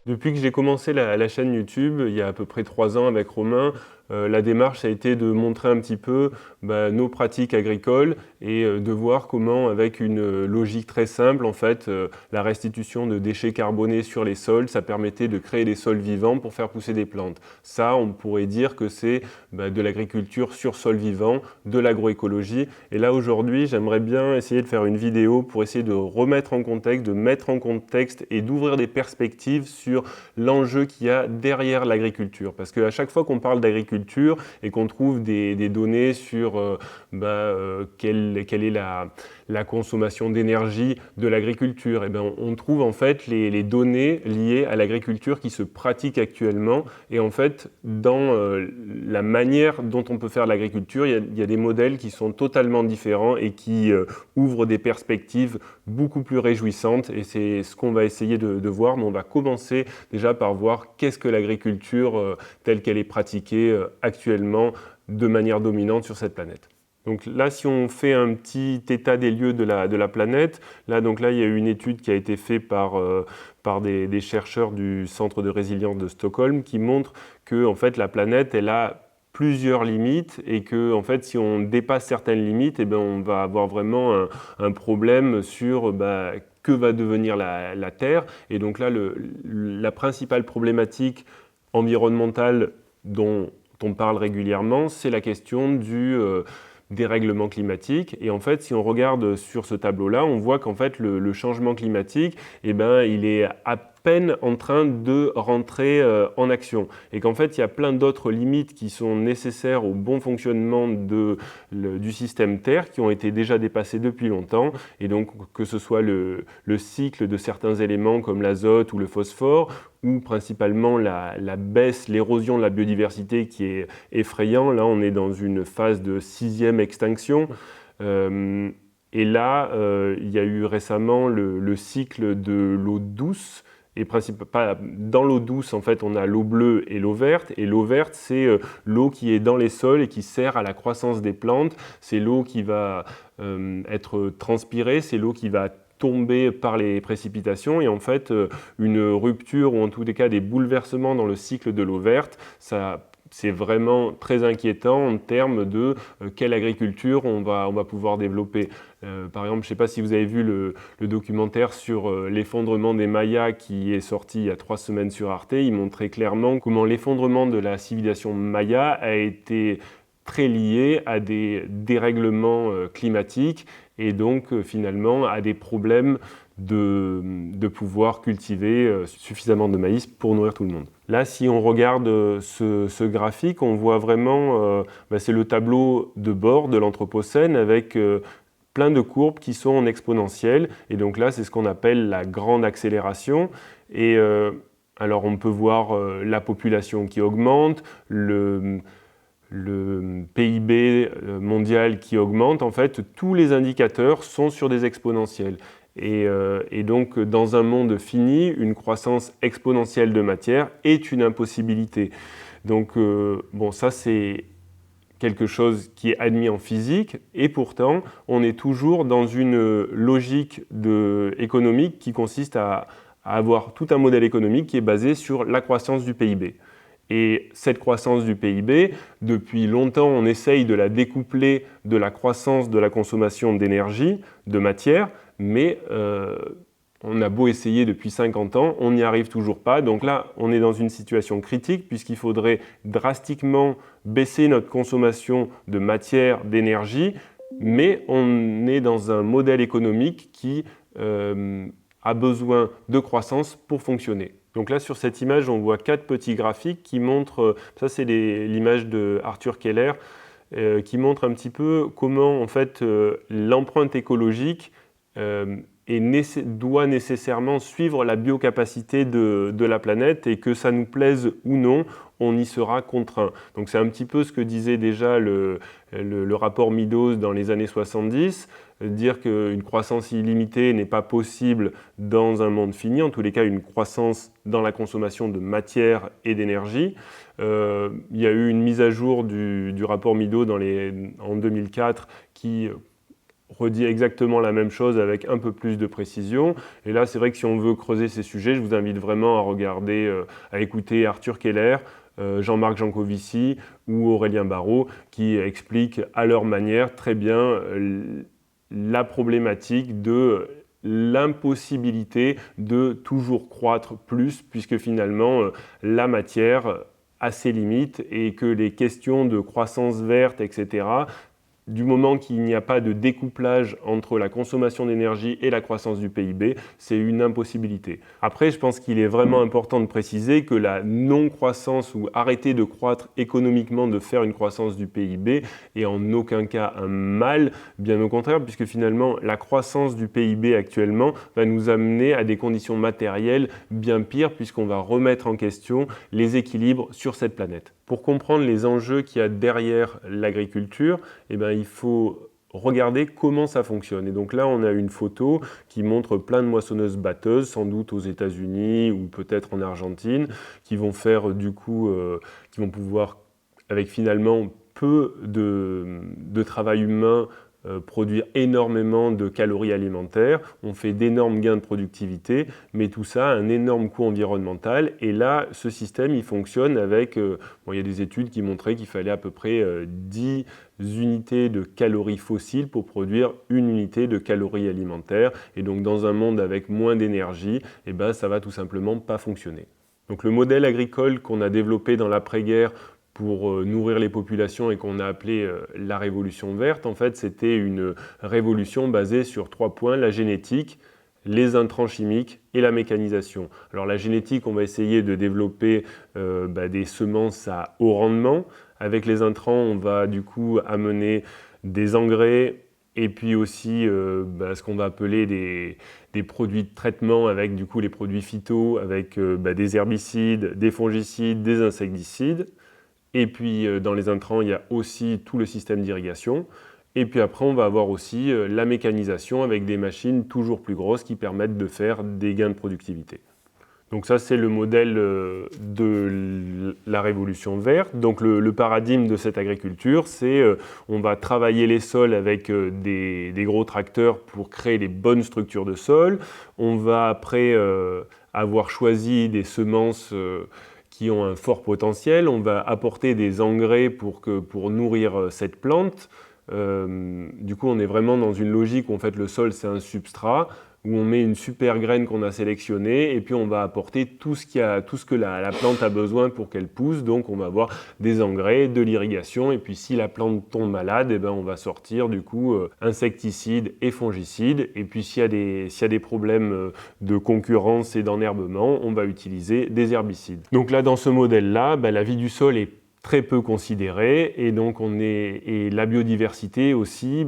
Depuis que j'ai commencé la chaîne YouTube, il y a à peu près 3 ans avec Romain, la démarche a été de montrer un petit peu nos pratiques agricoles et de voir comment, avec une logique très simple, en fait, la restitution de déchets carbonés sur les sols, ça permettait de créer des sols vivants pour faire pousser des plantes. Ça, on pourrait dire que c'est de l'agriculture sur sol vivant, de l'agroécologie. Et là, aujourd'hui, j'aimerais bien essayer de faire une vidéo pour essayer de remettre en contexte, de mettre en contexte et d'ouvrir des perspectives sur l'enjeu qu'il y a derrière l'agriculture. Parce qu'à chaque fois qu'on parle d'agriculture et qu'on trouve des données sur quelle est la consommation d'énergie de l'agriculture, et on trouve en fait les données liées à l'agriculture qui se pratiquent actuellement. Et en fait, dans la manière dont on peut faire l'agriculture, il y a des modèles qui sont totalement différents et qui ouvrent des perspectives beaucoup plus réjouissantes. Et c'est ce qu'on va essayer de voir. Mais on va commencer déjà par voir qu'est-ce que l'agriculture telle qu'elle est pratiquée actuellement de manière dominante sur cette planète. Donc là, si on fait un petit état des lieux de la planète, là, il y a eu une étude qui a été faite par des chercheurs du Centre de résilience de Stockholm qui montre que en fait, la planète, elle a plusieurs limites et que en fait, si on dépasse certaines limites, on va avoir vraiment un problème sur que va devenir la Terre. Et donc là, la principale problématique environnementale dont on parle régulièrement, c'est la question du dérèglement climatique. Et en fait, si on regarde sur ce tableau-là, on voit qu'en fait, le changement climatique, il est à peine en train de rentrer en action. Et qu'en fait, il y a plein d'autres limites qui sont nécessaires au bon fonctionnement du système Terre, qui ont été déjà dépassées depuis longtemps. Et donc, que ce soit le cycle de certains éléments comme l'azote ou le phosphore, ou principalement la baisse, l'érosion de la biodiversité qui est effrayant. Là, on est dans une phase de 6e extinction. Et là, il y a eu récemment le cycle de l'eau douce. Et dans l'eau douce, en fait, on a l'eau bleue et l'eau verte. Et l'eau verte, c'est l'eau qui est dans les sols et qui sert à la croissance des plantes. C'est l'eau qui va être transpirée, c'est l'eau qui va tomber par les précipitations. Et en fait, une rupture ou en tous les cas des bouleversements dans le cycle de l'eau verte, c'est vraiment très inquiétant en termes de quelle agriculture on va pouvoir développer. Par exemple, je ne sais pas si vous avez vu le documentaire sur l'effondrement des Mayas qui est sorti il y a 3 semaines sur Arte. Il montrait clairement comment l'effondrement de la civilisation Maya a été très lié à des dérèglements climatiques et donc finalement à des problèmes de pouvoir cultiver suffisamment de maïs pour nourrir tout le monde. Là, si on regarde ce graphique, on voit vraiment, c'est le tableau de bord de l'Anthropocène avec plein de courbes qui sont en exponentielle. Et donc là, c'est ce qu'on appelle la grande accélération. Et alors, on peut voir la population qui augmente, le PIB mondial qui augmente. En fait, tous les indicateurs sont sur des exponentielles. Et donc, dans un monde fini, une croissance exponentielle de matière est une impossibilité. Donc, ça, c'est quelque chose qui est admis en physique, et pourtant, on est toujours dans une logique économique qui consiste à avoir tout un modèle économique qui est basé sur la croissance du PIB. Et cette croissance du PIB, depuis longtemps, on essaye de la découpler de la croissance de la consommation d'énergie, de matière, mais on a beau essayer depuis 50 ans, on n'y arrive toujours pas. Donc là, on est dans une situation critique puisqu'il faudrait drastiquement baisser notre consommation de matière, d'énergie, mais on est dans un modèle économique qui a besoin de croissance pour fonctionner. Donc là, sur cette image, on voit 4 petits graphiques qui montrent, ça c'est l'image de Arthur Keller, qui montre un petit peu comment en fait l'empreinte écologique doit nécessairement suivre la biocapacité de la planète, et que ça nous plaise ou non, on y sera contraint. Donc c'est un petit peu ce que disait déjà le rapport Meadows dans les années 70, dire qu'une croissance illimitée n'est pas possible dans un monde fini, en tous les cas une croissance dans la consommation de matière et d'énergie. Il y a eu une mise à jour du rapport Meadows en 2004 qui redit exactement la même chose avec un peu plus de précision. Et là, c'est vrai que si on veut creuser ces sujets, je vous invite vraiment à regarder, à écouter Arthur Keller, Jean-Marc Jancovici ou Aurélien Barraud, qui expliquent à leur manière très bien la problématique de l'impossibilité de toujours croître plus, puisque finalement, la matière a ses limites et que les questions de croissance verte, etc., du moment qu'il n'y a pas de découplage entre la consommation d'énergie et la croissance du PIB, c'est une impossibilité. Après, je pense qu'il est vraiment important de préciser que la non-croissance ou arrêter de croître économiquement, de faire une croissance du PIB, est en aucun cas un mal, bien au contraire, puisque finalement, la croissance du PIB actuellement va nous amener à des conditions matérielles bien pires, puisqu'on va remettre en question les équilibres sur cette planète. Pour comprendre les enjeux qu'il y a derrière l'agriculture, il faut regarder comment ça fonctionne. Et donc là, on a une photo qui montre plein de moissonneuses-batteuses, sans doute aux États-Unis ou peut-être en Argentine, qui vont faire qui vont pouvoir, avec finalement peu de travail humain, produire énormément de calories alimentaires, on fait d'énormes gains de productivité, mais tout ça a un énorme coût environnemental. Et là, ce système, il fonctionne avec, il y a des études qui montraient qu'il fallait à peu près 10 unités de calories fossiles pour produire une unité de calories alimentaires. Et donc, dans un monde avec moins d'énergie, ça va tout simplement pas fonctionner. Donc, le modèle agricole qu'on a développé dans l'après-guerre pour nourrir les populations et qu'on a appelé la révolution verte, en fait, c'était une révolution basée sur 3 points, la génétique, les intrants chimiques et la mécanisation. Alors la génétique, on va essayer de développer des semences à haut rendement. Avec les intrants, on va du coup amener des engrais et puis aussi ce qu'on va appeler des produits de traitement avec du coup les produits phyto, avec des herbicides, des fongicides, des insecticides. Et puis dans les intrants, il y a aussi tout le système d'irrigation. Et puis après, on va avoir aussi la mécanisation avec des machines toujours plus grosses qui permettent de faire des gains de productivité. Donc ça, c'est le modèle de la révolution verte. Donc le paradigme de cette agriculture, c'est on va travailler les sols avec des gros tracteurs pour créer les bonnes structures de sol. On va après avoir choisi des semences qui ont un fort potentiel. On va apporter des engrais pour nourrir cette plante. Du coup, on est vraiment dans une logique où en fait, le sol, c'est un substrat, où on met une super graine qu'on a sélectionnée et puis on va apporter tout ce que la plante a besoin pour qu'elle pousse. Donc on va avoir des engrais, de l'irrigation et puis si la plante tombe malade, on va sortir du coup insecticides et fongicides. Et puis s'il y a des problèmes de concurrence et d'enherbement, on va utiliser des herbicides. Donc là, dans ce modèle-là, la vie du sol est très peu considérée et donc la biodiversité aussi,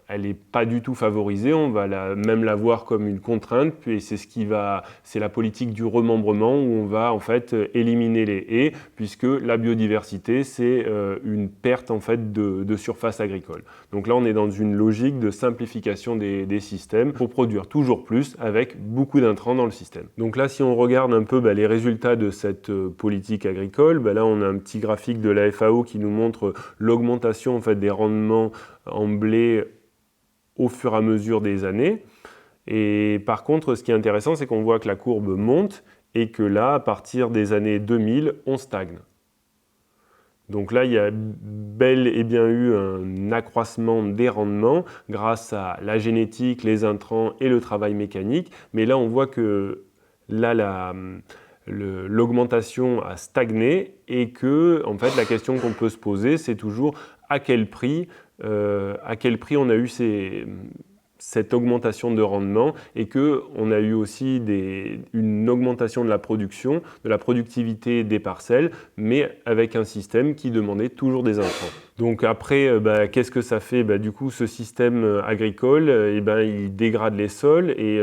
elle n'est pas du tout favorisée. On va même la voir comme une contrainte. Puis c'est la politique du remembrement où on va en fait éliminer les haies puisque la biodiversité c'est une perte en fait de surface agricole. Donc là on est dans une logique de simplification des systèmes pour produire toujours plus avec beaucoup d'intrants dans le système. Donc là si on regarde un peu les résultats de cette politique agricole, là on a un petit graphique de la FAO qui nous montre l'augmentation en fait, des rendements en blé au fur et à mesure des années. Et par contre, ce qui est intéressant, c'est qu'on voit que la courbe monte et que là, à partir des années 2000, on stagne. Donc là, il y a bel et bien eu un accroissement des rendements grâce à la génétique, les intrants et le travail mécanique. Mais là, on voit que là, l'augmentation a stagné et que en fait, la question qu'on peut se poser, c'est toujours à quel prix on a eu cette augmentation de rendement et qu'on a eu aussi une augmentation de la production, de la productivité des parcelles, mais avec un système qui demandait toujours des intrants. Donc après, qu'est-ce que ça fait ? Du coup, ce système agricole, il dégrade les sols et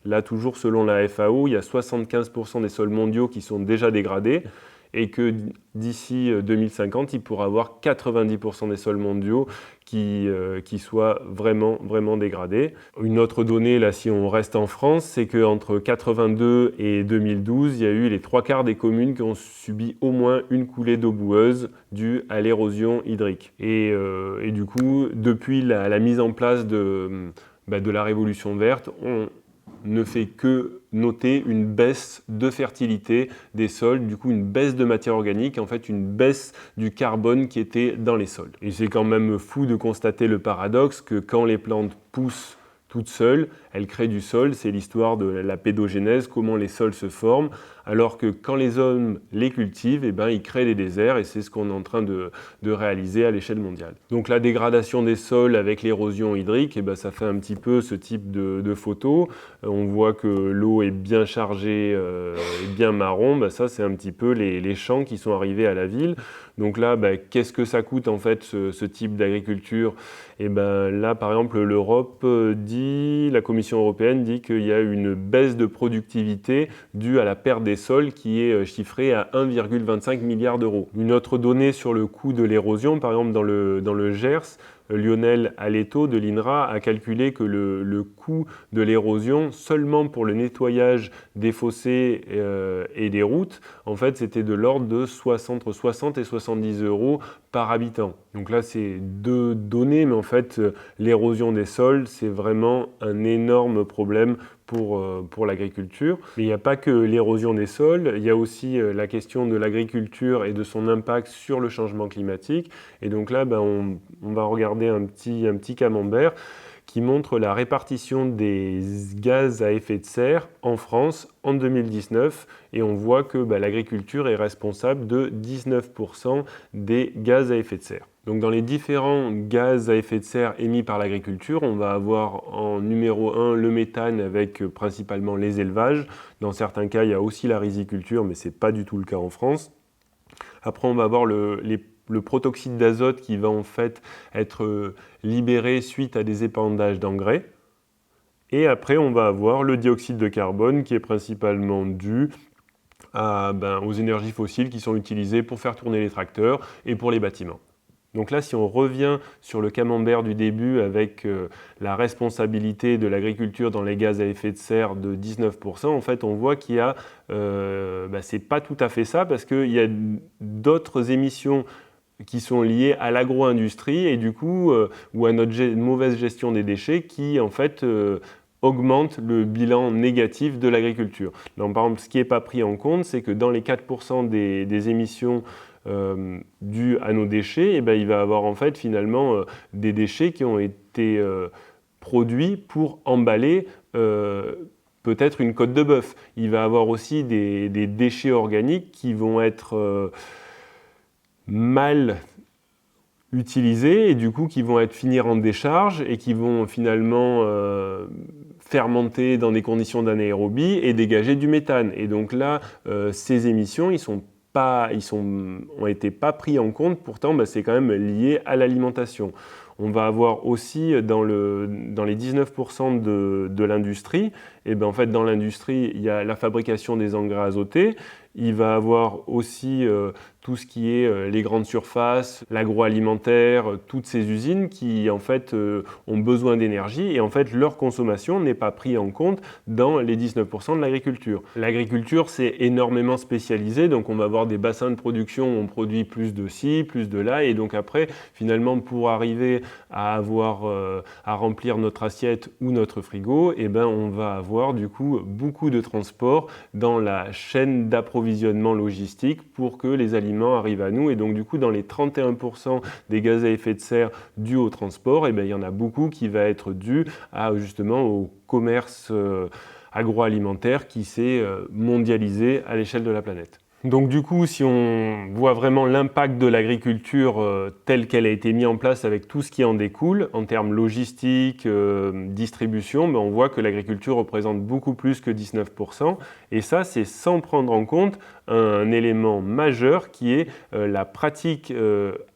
là, toujours selon la FAO, il y a 75% des sols mondiaux qui sont déjà dégradés. et que d'ici 2050, il pourra avoir 90% des sols mondiaux qui soient vraiment, vraiment dégradés. Une autre donnée, là, si on reste en France, c'est qu'entre 82 et 2012, il y a eu les 3/4 des communes qui ont subi au moins une coulée d'eau boueuse due à l'érosion hydrique. Et du coup, depuis la mise en place de la Révolution verte, on ne fait que noter une baisse de fertilité des sols, du coup une baisse de matière organique, en fait une baisse du carbone qui était dans les sols. Et c'est quand même fou de constater le paradoxe que quand les plantes poussent toutes seules, elles créent du sol, c'est l'histoire de la pédogénèse, comment les sols se forment, alors que quand les hommes les cultivent, ils créent des déserts et c'est ce qu'on est en train de réaliser à l'échelle mondiale. Donc la dégradation des sols avec l'érosion hydrique, ça fait un petit peu ce type de photo. On voit que l'eau est bien chargée et bien marron, ça c'est un petit peu les champs qui sont arrivés à la ville. Donc là, qu'est-ce que ça coûte en fait ce type d'agriculture? Là, par exemple, la Commission européenne dit qu'il y a une baisse de productivité due à la perte des sols qui est chiffrée à 1,25 milliard d'euros. Une autre donnée sur le coût de l'érosion, par exemple dans le Gers, Lionel Aleto de l'INRA a calculé que le coût de l'érosion, seulement pour le nettoyage des fossés et des routes, en fait, c'était de l'ordre de entre 60 et 70 euros par habitant. Donc là, c'est deux données, mais en fait, l'érosion des sols, c'est vraiment un énorme problème pour l'agriculture. Mais il n'y a pas que l'érosion des sols, il y a aussi la question de l'agriculture et de son impact sur le changement climatique. Et donc là, on va regarder un petit camembert qui montre la répartition des gaz à effet de serre en France en 2019. Et on voit que l'agriculture est responsable de 19% des gaz à effet de serre. Donc dans les différents gaz à effet de serre émis par l'agriculture, on va avoir en numéro 1 le méthane avec principalement les élevages. Dans certains cas, il y a aussi la riziculture, mais ce n'est pas du tout le cas en France. Après, on va avoir le protoxyde d'azote qui va en fait être libéré suite à des épandages d'engrais. Et après, on va avoir le dioxyde de carbone qui est principalement dû aux énergies fossiles qui sont utilisées pour faire tourner les tracteurs et pour les bâtiments. Donc là, si on revient sur le camembert du début avec la responsabilité de l'agriculture dans les gaz à effet de serre de 19%, en fait, on voit qu'il y a, c'est pas tout à fait ça parce qu'il y a d'autres émissions qui sont liées à l'agro-industrie et du coup, ou à notre mauvaise gestion des déchets qui, en fait, augmente le bilan négatif de l'agriculture. Donc, par exemple, ce qui n'est pas pris en compte, c'est que dans les 4% des émissions dues à nos déchets, il va y avoir en fait finalement des déchets qui ont été produits pour emballer peut-être une côte de bœuf. Il va y avoir aussi des déchets organiques qui vont être mal utilisés et du coup qui vont finir en décharge et qui vont finalement fermenter dans des conditions d'anaérobie et dégager du méthane. Et donc là, ces émissions, ont été pas pris en compte, pourtant c'est quand même lié à l'alimentation. On va avoir aussi dans les 19% de l'industrie, en fait dans l'industrie il y a la fabrication des engrais azotés, il va avoir aussi tout ce qui est les grandes surfaces, l'agroalimentaire, toutes ces usines qui en fait ont besoin d'énergie et en fait leur consommation n'est pas prise en compte dans les 19% de l'agriculture. L'agriculture c'est énormément spécialisé, donc on va avoir des bassins de production où on produit plus de ci, plus de là et donc après finalement pour arriver à remplir notre assiette ou notre frigo, on va avoir du coup beaucoup de transport dans la chaîne d'approvisionnement logistique pour que les aliments arrivent à nous et donc du coup dans les 31% des gaz à effet de serre dus au transport, il y en a beaucoup qui va être dû justement au commerce agroalimentaire qui s'est mondialisé à l'échelle de la planète. Donc du coup, si on voit vraiment l'impact de l'agriculture telle qu'elle a été mise en place avec tout ce qui en découle, en termes logistiques, distribution, on voit que l'agriculture représente beaucoup plus que 19%. Et ça, c'est sans prendre en compte un élément majeur qui est la pratique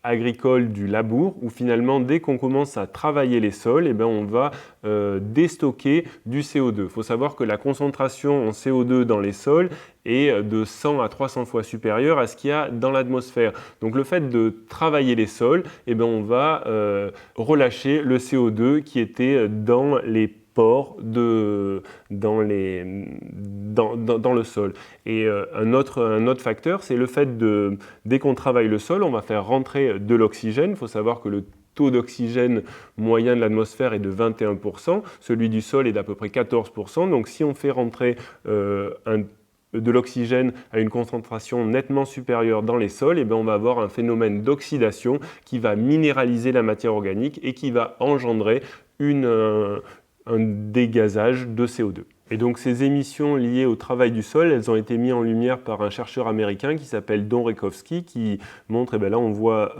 agricole du labour, où finalement, dès qu'on commence à travailler les sols, eh bien, on va déstocker du CO2. Il faut savoir que la concentration en CO2 dans les sols est de 100 à 300 fois supérieure à ce qu'il y a dans l'atmosphère. Donc le fait de travailler les sols, eh bien, on va relâcher le CO2 qui était dans les pores dans le sol. Et un autre facteur, c'est le fait dès qu'on travaille le sol, on va faire rentrer de l'oxygène. Il faut savoir que le taux d'oxygène moyen de l'atmosphère est de 21%, celui du sol est d'à peu près 14%. Donc si on fait rentrer de l'oxygène à une concentration nettement supérieure dans les sols, eh bien on va avoir un phénomène d'oxydation qui va minéraliser la matière organique et qui va engendrer un dégazage de CO2. Et donc ces émissions liées au travail du sol, elles ont été mises en lumière par un chercheur américain qui s'appelle Don Rekowski, qui montre, et bien là on voit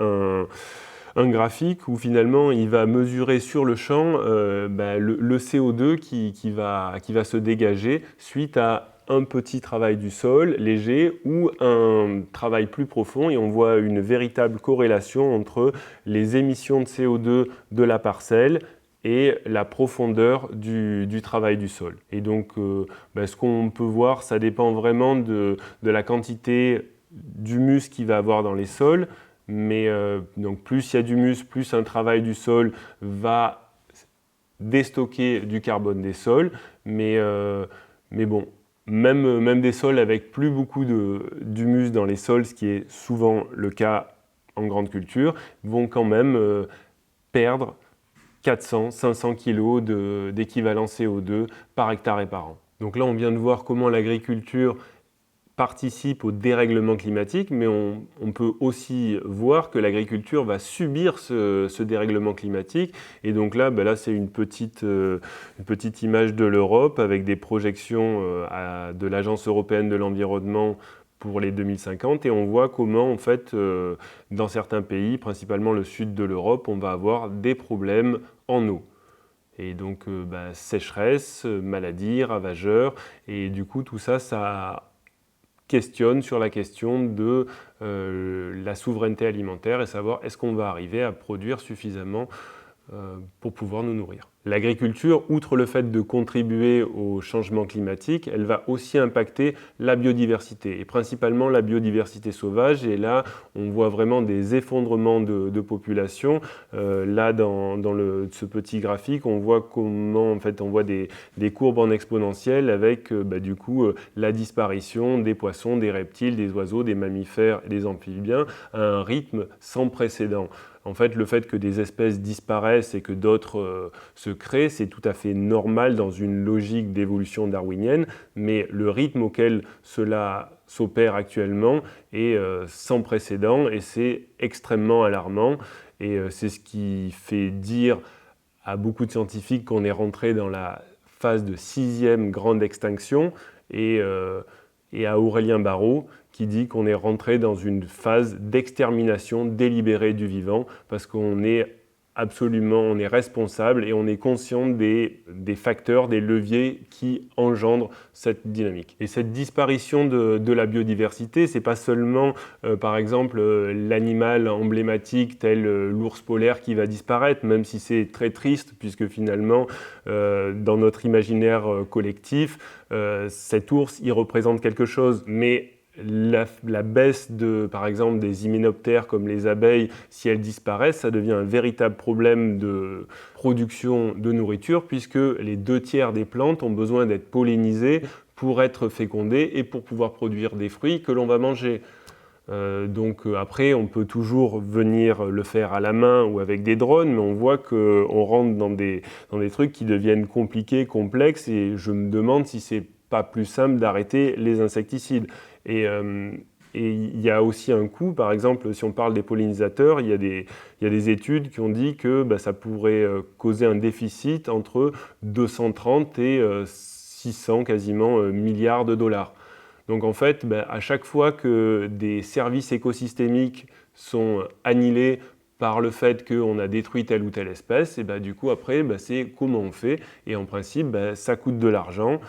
un graphique où finalement il va mesurer sur le champ le CO2 qui va se dégager suite à un petit travail du sol léger ou un travail plus profond, et on voit une véritable corrélation entre les émissions de CO2 de la parcelle et la profondeur du travail du sol. Et donc ce qu'on peut voir, ça dépend vraiment de la quantité d'humus qu'il va avoir dans les sols, mais donc plus il y a d'humus, plus un travail du sol va déstocker du carbone des sols, mais bon, même des sols avec plus beaucoup d'humus dans les sols, ce qui est souvent le cas en grande culture, vont quand même perdre 400-500 kg d'équivalent CO2 par hectare et par an. Donc là, on vient de voir comment l'agriculture participe au dérèglement climatique, mais on peut aussi voir que l'agriculture va subir ce dérèglement climatique. Et donc là, c'est une petite image de l'Europe avec des projections de l'Agence européenne de l'environnement pour les 2050, et on voit comment, en fait, dans certains pays, principalement le sud de l'Europe, on va avoir des problèmes en eau. Et donc, sécheresse, maladies, ravageurs, et du coup, tout ça questionne sur la question de la souveraineté alimentaire et savoir est-ce qu'on va arriver à produire suffisamment pour pouvoir nous nourrir. L'agriculture, outre le fait de contribuer au changement climatique, elle va aussi impacter la biodiversité, et principalement la biodiversité sauvage. Et là, on voit vraiment des effondrements de population. Là, dans ce petit graphique, on voit comment, en fait, on voit des courbes en exponentielle avec du coup la disparition des poissons, des reptiles, des oiseaux, des mammifères et des amphibiens à un rythme sans précédent. En fait, le fait que des espèces disparaissent et que d'autres se créent, c'est tout à fait normal dans une logique d'évolution darwinienne, mais le rythme auquel cela s'opère actuellement est sans précédent, et c'est extrêmement alarmant. Et c'est ce qui fait dire à beaucoup de scientifiques qu'on est rentré dans la phase de 6e grande extinction, et à Aurélien Barraud, qui dit qu'on est rentré dans une phase d'extermination délibérée du vivant, parce qu'on est responsable et on est conscient des facteurs, des leviers qui engendrent cette dynamique. Et cette disparition de la biodiversité, c'est pas seulement, par exemple, l'animal emblématique tel l'ours polaire qui va disparaître, même si c'est très triste, puisque finalement, dans notre imaginaire collectif, cet ours, il représente quelque chose, mais la baisse par exemple, des hyménoptères comme les abeilles, si elles disparaissent, ça devient un véritable problème de production de nourriture, puisque les 2/3 des plantes ont besoin d'être pollinisées pour être fécondées et pour pouvoir produire des fruits que l'on va manger. Après, on peut toujours venir le faire à la main ou avec des drones, mais on voit qu'on rentre dans des trucs qui deviennent compliqués, complexes, et je me demande si c'est pas plus simple d'arrêter les insecticides. Et il y a aussi un coût, par exemple, si on parle des pollinisateurs, il y a des études qui ont dit que ça pourrait causer un déficit entre 230 et 600 quasiment milliards de dollars. Donc en fait, à chaque fois que des services écosystémiques sont annihilés par le fait qu'on a détruit telle ou telle espèce, et du coup après, c'est comment on fait. Et en principe, ça coûte de l'argent.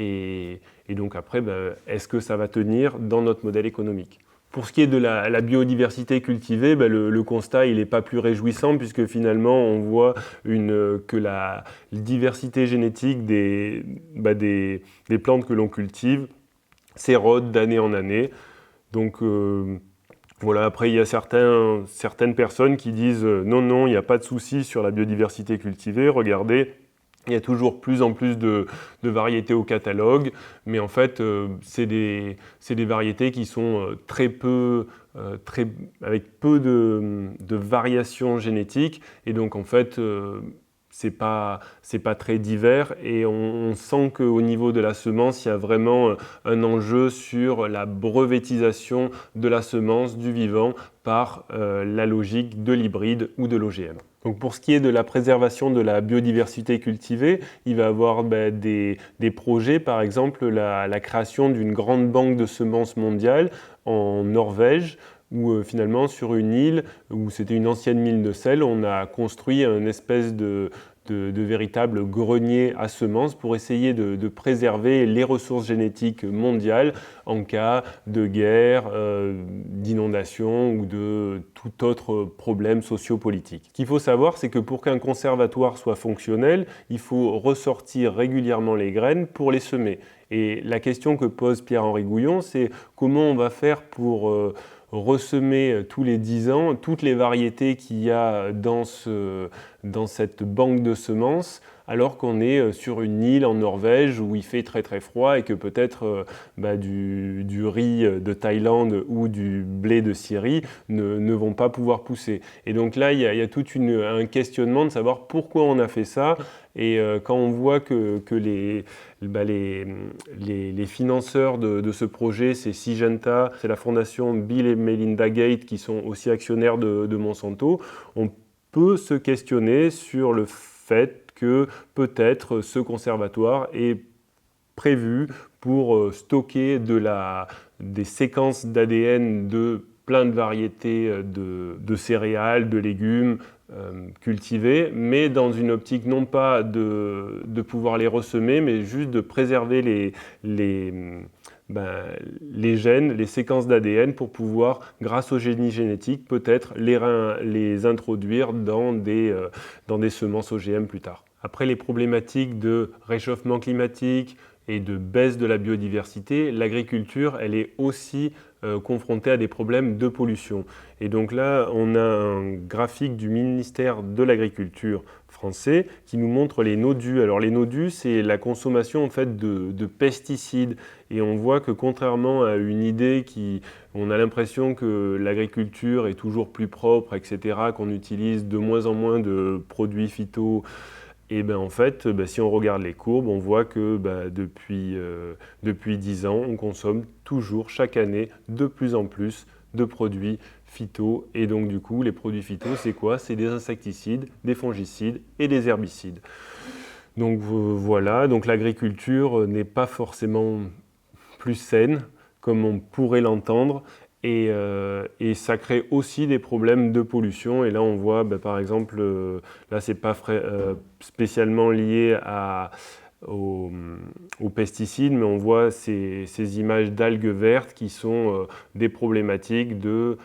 Et donc après, est-ce que ça va tenir dans notre modèle économique ? Pour ce qui est de la biodiversité cultivée, le constat il n'est pas plus réjouissant puisque finalement on voit que la diversité génétique des plantes que l'on cultive s'érode d'année en année. Donc voilà, après il y a certaines personnes qui disent non, il n'y a pas de souci sur la biodiversité cultivée, regardez, il y a toujours plus en plus de variétés au catalogue, mais en fait, c'est des variétés qui sont avec peu de variations génétiques, et donc en fait, c'est pas très divers, et on sent qu'au niveau de la semence, il y a vraiment un enjeu sur la brevétisation de la semence, du vivant, par la logique de l'hybride ou de l'OGM. Donc pour ce qui est de la préservation de la biodiversité cultivée, il va y avoir des projets, par exemple la création d'une grande banque de semences mondiale en Norvège, où finalement sur une île, où c'était une ancienne mine de sel, on a construit une espèce de véritable grenier à semences pour essayer de préserver les ressources génétiques mondiales en cas de guerre, d'inondation ou de tout autre problème sociopolitique. Ce qu'il faut savoir, c'est que pour qu'un conservatoire soit fonctionnel, il faut ressortir régulièrement les graines pour les semer. Et la question que pose Pierre-Henri Gouillon, c'est comment on va faire pour ressemer tous les 10 ans toutes les variétés qu'il y a dans cette banque de semences, alors qu'on est sur une île en Norvège où il fait très très froid et que peut-être du riz de Thaïlande ou du blé de Syrie ne vont pas pouvoir pousser. Et donc là, il y a tout un questionnement de savoir pourquoi on a fait ça. Et quand on voit que les financeurs de ce projet, c'est Syngenta, c'est la fondation Bill et Melinda Gates qui sont aussi actionnaires de Monsanto, on peut se questionner sur le fait que peut-être ce conservatoire est prévu pour stocker des séquences d'ADN de plein de variétés de céréales, de légumes cultivés, mais dans une optique non pas de pouvoir les ressemer, mais juste de préserver les gènes, les séquences d'ADN pour pouvoir, grâce au génie génétique, peut-être les introduire dans des semences OGM plus tard. Après les problématiques de réchauffement climatique et de baisse de la biodiversité, l'agriculture, elle est aussi confrontée à des problèmes de pollution. Et donc là, on a un graphique du ministère de l'Agriculture français qui nous montre les nodus. Alors les nodus, c'est la consommation en fait de pesticides. Et on voit que contrairement à une idée on a l'impression que l'agriculture est toujours plus propre, etc., qu'on utilise de moins en moins de produits phyto. Et en fait, si on regarde les courbes, on voit que depuis 10 ans, on consomme toujours, chaque année, de plus en plus de produits phyto. Et donc du coup, les produits phyto, c'est quoi ? C'est des insecticides, des fongicides et des herbicides. Donc voilà, donc l'agriculture n'est pas forcément plus saine, comme on pourrait l'entendre. Et ça crée aussi des problèmes de pollution. Et là, on voit, par exemple, là, c'est pas spécialement lié aux pesticides, mais on voit ces images d'algues vertes qui sont des problématiques de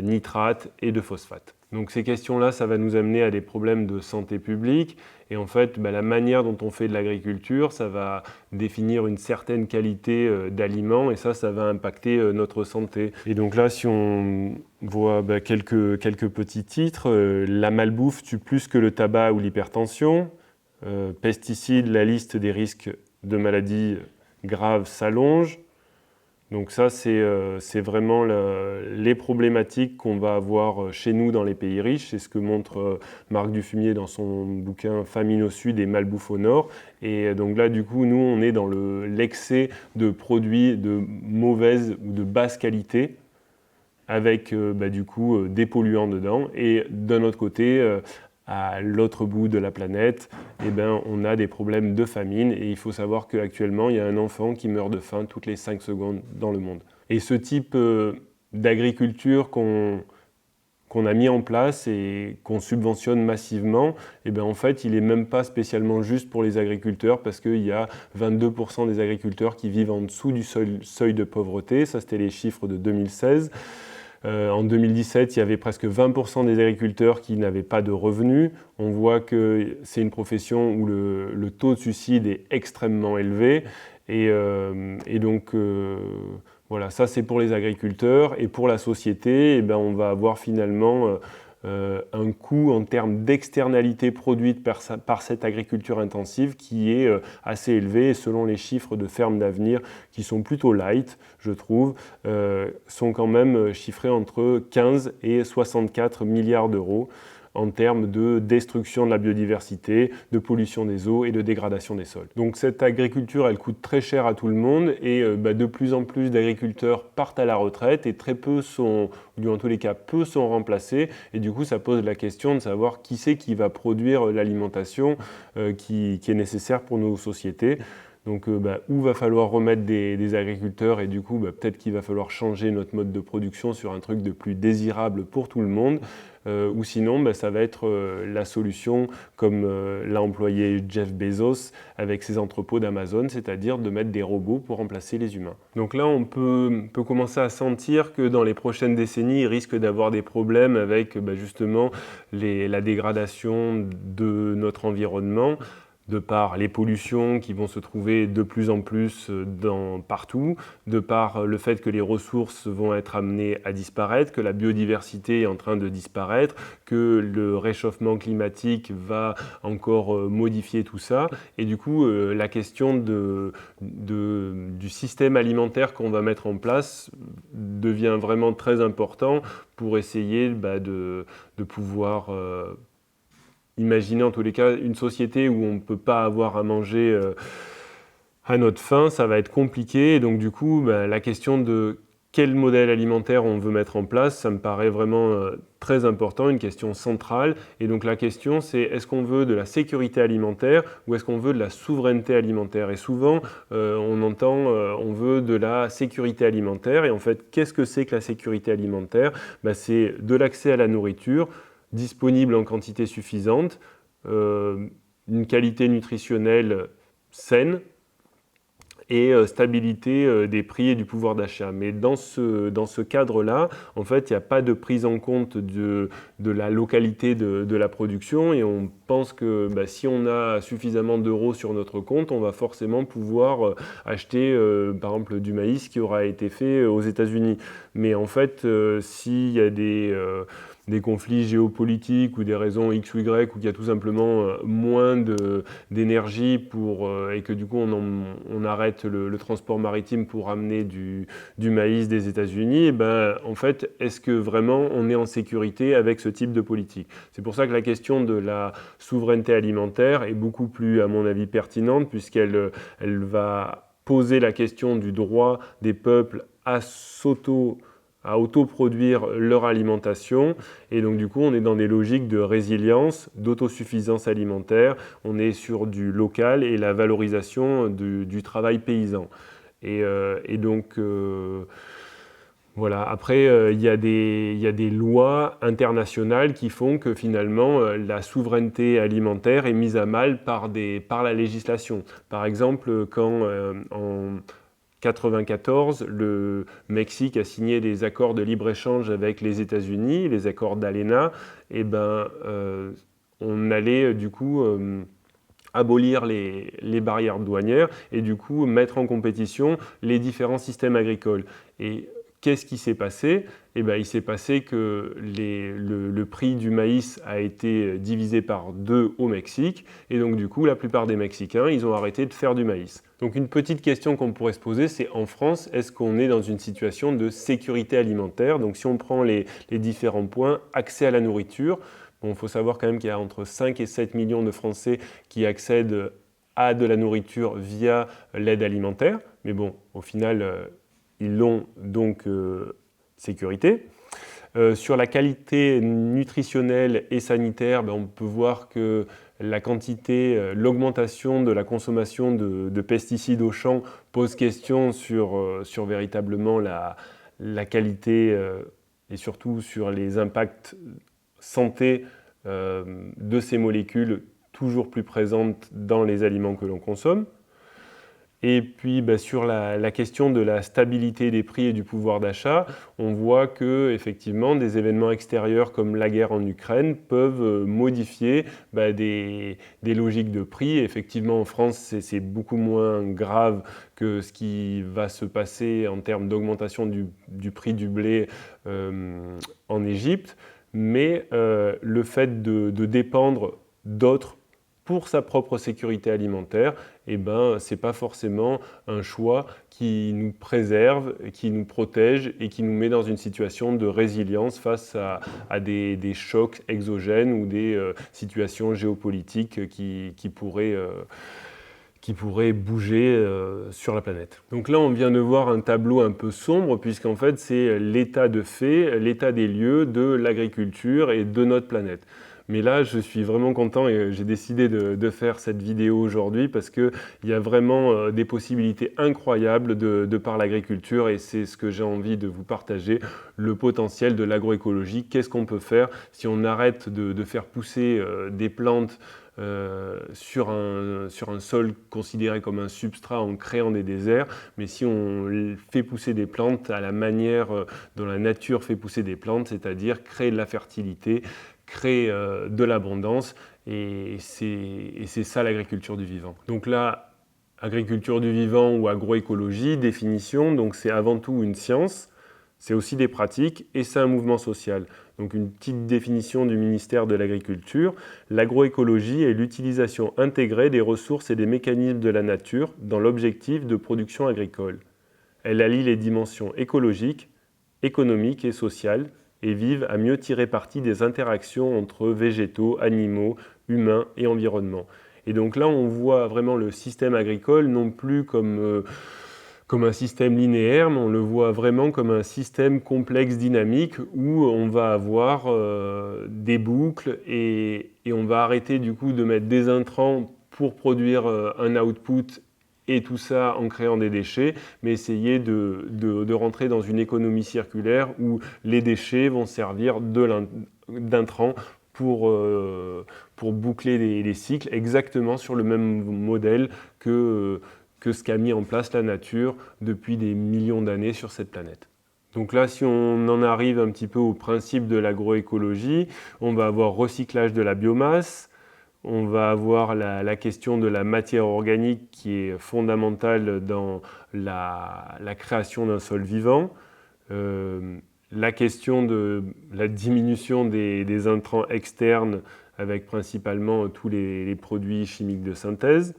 nitrates et de phosphates. Donc ces questions-là, ça va nous amener à des problèmes de santé publique. Et en fait, la manière dont on fait de l'agriculture, ça va définir une certaine qualité d'aliments et ça va impacter notre santé. Et donc là, si on voit quelques petits titres, la malbouffe tue plus que le tabac ou l'hypertension. Pesticides, la liste des risques de maladies graves s'allonge. Donc ça, c'est vraiment les problématiques qu'on va avoir chez nous dans les pays riches. C'est ce que montre Marc Dufumier dans son bouquin « Famine au sud et malbouffe au nord ». Et donc là, du coup, nous, on est dans l'excès de produits de mauvaise ou de basse qualité, avec du coup des polluants dedans. Et d'un autre côté, à l'autre bout de la planète, on a des problèmes de famine et il faut savoir qu'actuellement, il y a un enfant qui meurt de faim toutes les 5 secondes dans le monde. Et ce type d'agriculture qu'on qu'on a mis en place et qu'on subventionne massivement, et bien en fait, il n'est même pas spécialement juste pour les agriculteurs parce qu'il y a 22% des agriculteurs qui vivent en dessous du seuil de pauvreté. Ça, c'était les chiffres de 2016. En 2017, il y avait presque 20% des agriculteurs qui n'avaient pas de revenus. On voit que c'est une profession où le taux de suicide est extrêmement élevé. Et donc, voilà, ça c'est pour les agriculteurs. Et pour la société, eh ben, on va avoir finalement un coût en termes d'externalité produite par cette agriculture intensive qui est assez élevé. Et selon les chiffres de Fermes d'Avenir, qui sont plutôt light, je trouve, sont quand même chiffrés entre 15 et 64 milliards d'euros en termes de destruction de la biodiversité, de pollution des eaux et de dégradation des sols. Donc cette agriculture, elle coûte très cher à tout le monde et de plus en plus d'agriculteurs partent à la retraite et très peu sont, ou en tous les cas peu sont remplacés, et du coup ça pose la question de savoir qui c'est qui va produire l'alimentation qui est nécessaire pour nos sociétés. Donc où va falloir remettre des agriculteurs et du coup peut-être qu'il va falloir changer notre mode de production sur un truc de plus désirable pour tout le monde. Ou sinon, ça va être la solution comme l'a employé Jeff Bezos avec ses entrepôts d'Amazon, c'est-à-dire de mettre des robots pour remplacer les humains. Donc là, on peut commencer à sentir que dans les prochaines décennies, il risque d'avoir des problèmes avec justement la dégradation de notre environnement, de par les pollutions qui vont se trouver de plus en plus partout, de par le fait que les ressources vont être amenées à disparaître, que la biodiversité est en train de disparaître, que le réchauffement climatique va encore modifier tout ça. Et du coup, la question du système alimentaire qu'on va mettre en place devient vraiment très important pour essayer de pouvoir imaginer en tous les cas une société où on ne peut pas avoir à manger à notre faim, ça va être compliqué. Et donc du coup, la question de quel modèle alimentaire on veut mettre en place, ça me paraît vraiment très important, une question centrale. Et donc la question c'est, est-ce qu'on veut de la sécurité alimentaire ou est-ce qu'on veut de la souveraineté alimentaire? Et souvent, on entend on veut de la sécurité alimentaire. Et en fait, qu'est-ce que c'est que la sécurité alimentaire? C'est de l'accès à la nourriture, disponible en quantité suffisante, une qualité nutritionnelle saine et stabilité des prix et du pouvoir d'achat. Mais dans ce cadre-là, en fait, il n'y a pas de prise en compte de la localité de la production et on pense que si on a suffisamment d'euros sur notre compte, on va forcément pouvoir acheter par exemple du maïs qui aura été fait aux États-Unis. Mais en fait, s'il y a des conflits géopolitiques ou des raisons X ou Y, ou qu'il y a tout simplement moins d'énergie et que du coup on arrête le transport maritime pour amener du maïs des États-Unis, en fait, est-ce que vraiment on est en sécurité avec ce type de politique? C'est pour ça que la question de la souveraineté alimentaire est beaucoup plus, à mon avis, pertinente, puisqu'elle va poser la question du droit des peuples à autoproduire leur alimentation. Et donc du coup, on est dans des logiques de résilience, d'autosuffisance alimentaire. On est sur du local et la valorisation du travail paysan. Et donc, voilà. Après, il y a des lois internationales qui font que finalement, la souveraineté alimentaire est mise à mal par la législation. Par exemple, quand en 1994, le Mexique a signé des accords de libre-échange avec les États-Unis, les accords d'ALENA, et on allait du coup abolir les barrières douanières et du coup mettre en compétition les différents systèmes agricoles. Et qu'est-ce qui s'est passé? Il s'est passé que le prix du maïs a été divisé par 2 au Mexique, et donc du coup, la plupart des Mexicains, ils ont arrêté de faire du maïs. Donc une petite question qu'on pourrait se poser, c'est en France, est-ce qu'on est dans une situation de sécurité alimentaire? Donc si on prend les différents points, accès à la nourriture, il faut savoir quand même qu'il y a entre 5 et 7 millions de Français qui accèdent à de la nourriture via l'aide alimentaire, mais bon, au final, ils l'ont donc sécurité. Sur la qualité nutritionnelle et sanitaire, on peut voir que la quantité, l'augmentation de la consommation de pesticides au champ pose question sur véritablement la qualité et surtout sur les impacts santé de ces molécules toujours plus présentes dans les aliments que l'on consomme. Et puis sur la question de la stabilité des prix et du pouvoir d'achat, on voit que effectivement des événements extérieurs comme la guerre en Ukraine peuvent modifier des logiques de prix. Effectivement en France c'est beaucoup moins grave que ce qui va se passer en termes d'augmentation du prix du blé en Égypte, mais le fait de dépendre d'autres pour sa propre sécurité alimentaire, ce n'est pas forcément un choix qui nous préserve, qui nous protège et qui nous met dans une situation de résilience face à des chocs exogènes ou des situations géopolitiques qui pourraient bouger sur la planète. Donc là, on vient de voir un tableau un peu sombre, puisqu'en fait, c'est l'état de fait, l'état des lieux de l'agriculture et de notre planète. Mais là, je suis vraiment content et j'ai décidé de faire cette vidéo aujourd'hui parce qu'il y a vraiment des possibilités incroyables de par l'agriculture et c'est ce que j'ai envie de vous partager, le potentiel de l'agroécologie. Qu'est-ce qu'on peut faire si on arrête de faire pousser des plantes sur un sol considéré comme un substrat en créant des déserts, mais si on fait pousser des plantes à la manière dont la nature fait pousser des plantes, c'est-à-dire créer de la fertilité, créer de l'abondance, et c'est ça l'agriculture du vivant. Donc là, agriculture du vivant ou agroécologie, définition, donc c'est avant tout une science, c'est aussi des pratiques et c'est un mouvement social. Donc une petite définition du ministère de l'Agriculture, l'agroécologie est l'utilisation intégrée des ressources et des mécanismes de la nature dans l'objectif de production agricole. Elle allie les dimensions écologiques, économiques et sociales et vise à mieux tirer parti des interactions entre végétaux, animaux, humains et environnement. Et donc là, on voit vraiment le système agricole non plus comme un système linéaire, mais on le voit vraiment comme un système complexe dynamique où on va avoir des boucles et on va arrêter du coup de mettre des intrants pour produire un output et tout ça en créant des déchets, mais essayer de rentrer dans une économie circulaire où les déchets vont servir d'intrants pour boucler les cycles exactement sur le même modèle que ce qu'a mis en place la nature depuis des millions d'années sur cette planète. Donc là, si on en arrive un petit peu au principe de l'agroécologie, on va avoir recyclage de la biomasse, on va avoir la question de la matière organique qui est fondamentale dans la création d'un sol vivant, la question de la diminution des intrants externes avec principalement tous les produits chimiques de synthèse,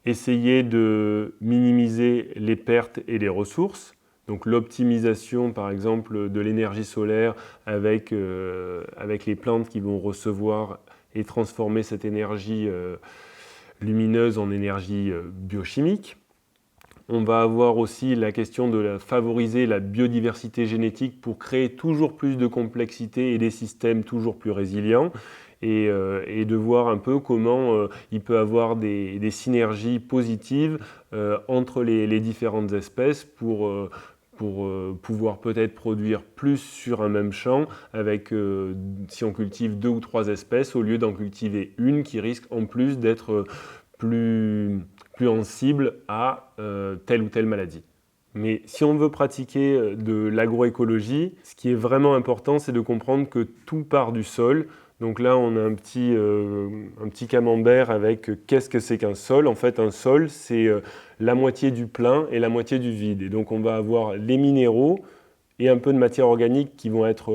essayer de minimiser les pertes et les ressources, donc l'optimisation par exemple de l'énergie solaire avec les plantes qui vont recevoir et transformer cette énergie lumineuse en énergie biochimique. On va avoir aussi la question de favoriser la biodiversité génétique pour créer toujours plus de complexité et des systèmes toujours plus résilients. Et de voir un peu comment il peut y avoir des synergies positives entre les différentes espèces pour pouvoir peut-être produire plus sur un même champ avec, si on cultive 2 ou 3 espèces, au lieu d'en cultiver une qui risque en plus d'être plus sensible à telle ou telle maladie. Mais si on veut pratiquer de l'agroécologie, ce qui est vraiment important, c'est de comprendre que tout part du sol. Donc là, on a un petit camembert avec qu'est-ce que c'est qu'un sol. En fait, un sol, c'est la moitié du plein et la moitié du vide. Et donc, on va avoir les minéraux et un peu de matière organique qui vont être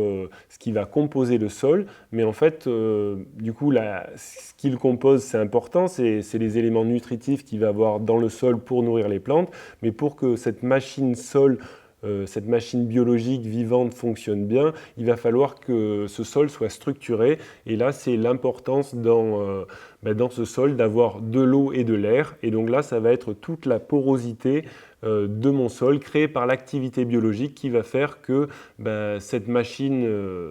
ce qui va composer le sol. Mais en fait, du coup, ce qui le compose, c'est important. C'est les éléments nutritifs qu'il va avoir dans le sol pour nourrir les plantes. Mais pour que cette machine sol, cette machine biologique vivante fonctionne bien, il va falloir que ce sol soit structuré. Et là, c'est l'importance dans ce sol d'avoir de l'eau et de l'air. Et donc là, ça va être toute la porosité de mon sol créée par l'activité biologique qui va faire que cette machine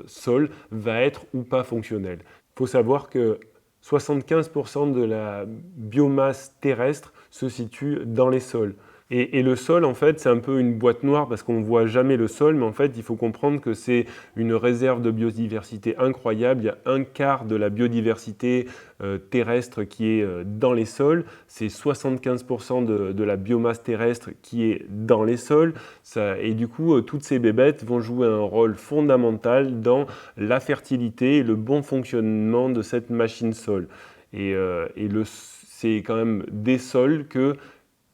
sol va être ou pas fonctionnelle. Il faut savoir que 75% de la biomasse terrestre se situe dans les sols. Et le sol, en fait, c'est un peu une boîte noire parce qu'on ne voit jamais le sol, mais en fait, il faut comprendre que c'est une réserve de biodiversité incroyable. Il y a un quart de la biodiversité terrestre qui est dans les sols. C'est 75% de la biomasse terrestre qui est dans les sols. Et du coup, toutes ces bébêtes vont jouer un rôle fondamental dans la fertilité et le bon fonctionnement de cette machine sol. C'est quand même des sols que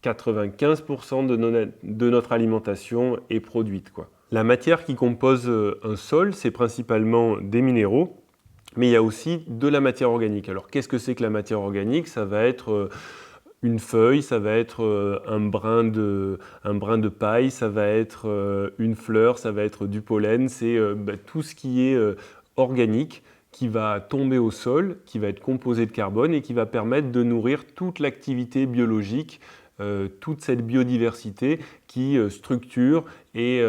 95% de notre alimentation est produite, quoi. La matière qui compose un sol, c'est principalement des minéraux, mais il y a aussi de la matière organique. Alors qu'est-ce que c'est que la matière organique? Ça va être une feuille, ça va être un brin de paille, ça va être une fleur, ça va être du pollen, c'est tout ce qui est organique qui va tomber au sol, qui va être composé de carbone et qui va permettre de nourrir toute l'activité biologique, toute cette biodiversité qui structure et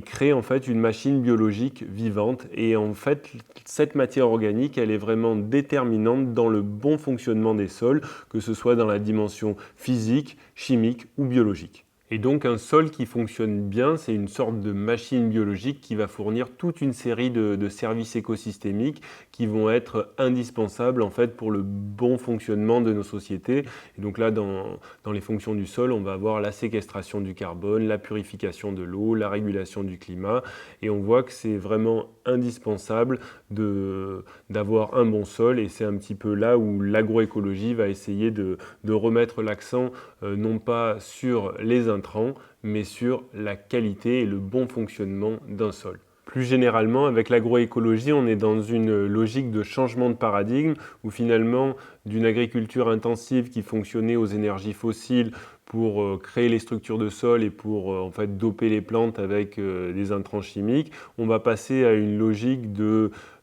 crée en fait une machine biologique vivante. Et en fait, cette matière organique, elle est vraiment déterminante dans le bon fonctionnement des sols, que ce soit dans la dimension physique, chimique ou biologique. Et donc un sol qui fonctionne bien, c'est une sorte de machine biologique qui va fournir toute une série de services écosystémiques qui vont être indispensables en fait pour le bon fonctionnement de nos sociétés. Et donc là, dans les fonctions du sol, on va avoir la séquestration du carbone, la purification de l'eau, la régulation du climat. Et on voit que c'est vraiment indispensable d'avoir un bon sol. Et c'est un petit peu là où l'agroécologie va essayer de remettre l'accent non pas sur les intrants, mais sur la qualité et le bon fonctionnement d'un sol. Plus généralement, avec l'agroécologie, on est dans une logique de changement de paradigme où finalement, d'une agriculture intensive qui fonctionnait aux énergies fossiles pour créer les structures de sol et pour en fait doper les plantes avec des intrants chimiques, on va passer à une logique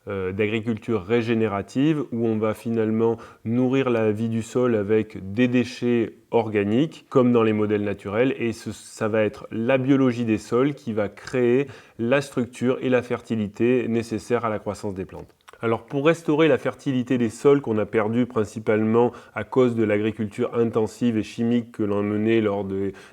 d'agriculture régénérative où on va finalement nourrir la vie du sol avec des déchets organiques comme dans les modèles naturels et ça va être la biologie des sols qui va créer la structure et la fertilité nécessaires à la croissance des plantes. Alors pour restaurer la fertilité des sols qu'on a perdue principalement à cause de l'agriculture intensive et chimique que l'on a menée lors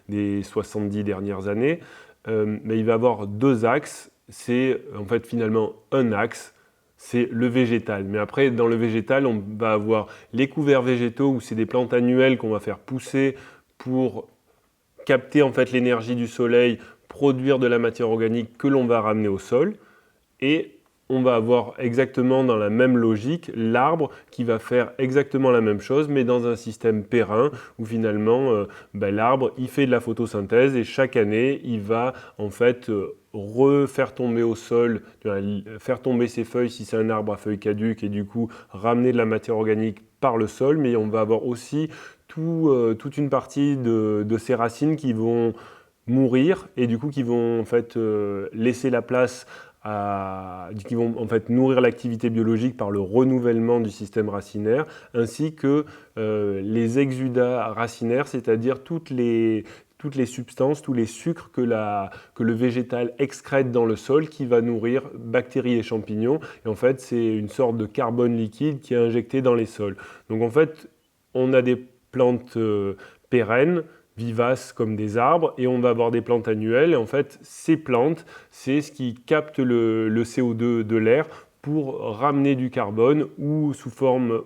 des 70 dernières années, il va y avoir deux axes. C'est en fait finalement un axe, c'est le végétal. Mais après, dans le végétal, on va avoir les couverts végétaux où c'est des plantes annuelles qu'on va faire pousser pour capter en fait l'énergie du soleil, produire de la matière organique que l'on va ramener au sol. Et on va avoir exactement dans la même logique l'arbre qui va faire exactement la même chose, mais dans un système périn où finalement l'arbre il fait de la photosynthèse et chaque année il va en fait refaire tomber au sol, faire tomber ses feuilles si c'est un arbre à feuilles caduques et du coup ramener de la matière organique par le sol, mais on va avoir aussi toute une partie de ces racines qui vont mourir et du coup qui vont en fait laisser la place qui vont en fait nourrir l'activité biologique par le renouvellement du système racinaire, ainsi que les exudats racinaires, c'est-à-dire toutes les substances, tous les sucres que le végétal excrète dans le sol qui va nourrir bactéries et champignons. Et en fait, c'est une sorte de carbone liquide qui est injecté dans les sols. Donc en fait, on a des plantes pérennes, vivaces comme des arbres, et on va avoir des plantes annuelles. Et en fait, ces plantes, c'est ce qui capte le CO2 de l'air pour ramener du carbone ou sous forme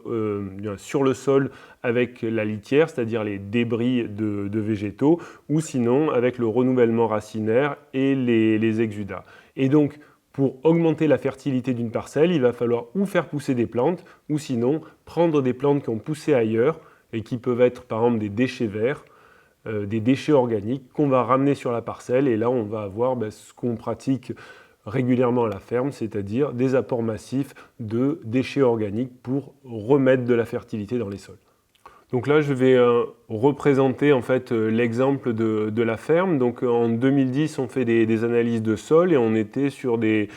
sur le sol avec la litière, c'est-à-dire les débris de végétaux, ou sinon avec le renouvellement racinaire et les exudats. Et donc, pour augmenter la fertilité d'une parcelle, il va falloir ou faire pousser des plantes, ou sinon prendre des plantes qui ont poussé ailleurs et qui peuvent être par exemple des déchets verts, des déchets organiques qu'on va ramener sur la parcelle et là on va avoir ce qu'on pratique régulièrement à la ferme, c'est-à-dire des apports massifs de déchets organiques pour remettre de la fertilité dans les sols. Donc là, je vais représenter en fait l'exemple de la ferme. Donc en 2010, on fait des analyses de sol et on était sur des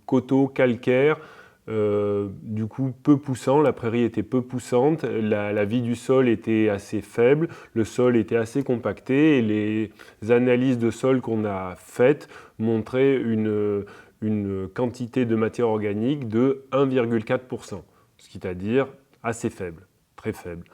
coteaux calcaires, du coup peu poussants. La prairie était peu poussante, la vie du sol était assez faible, le sol était assez compacté et les analyses de sol qu'on a faites montraient une quantité de matière organique de 1,4%, ce qui est à dire assez faible. Très faible.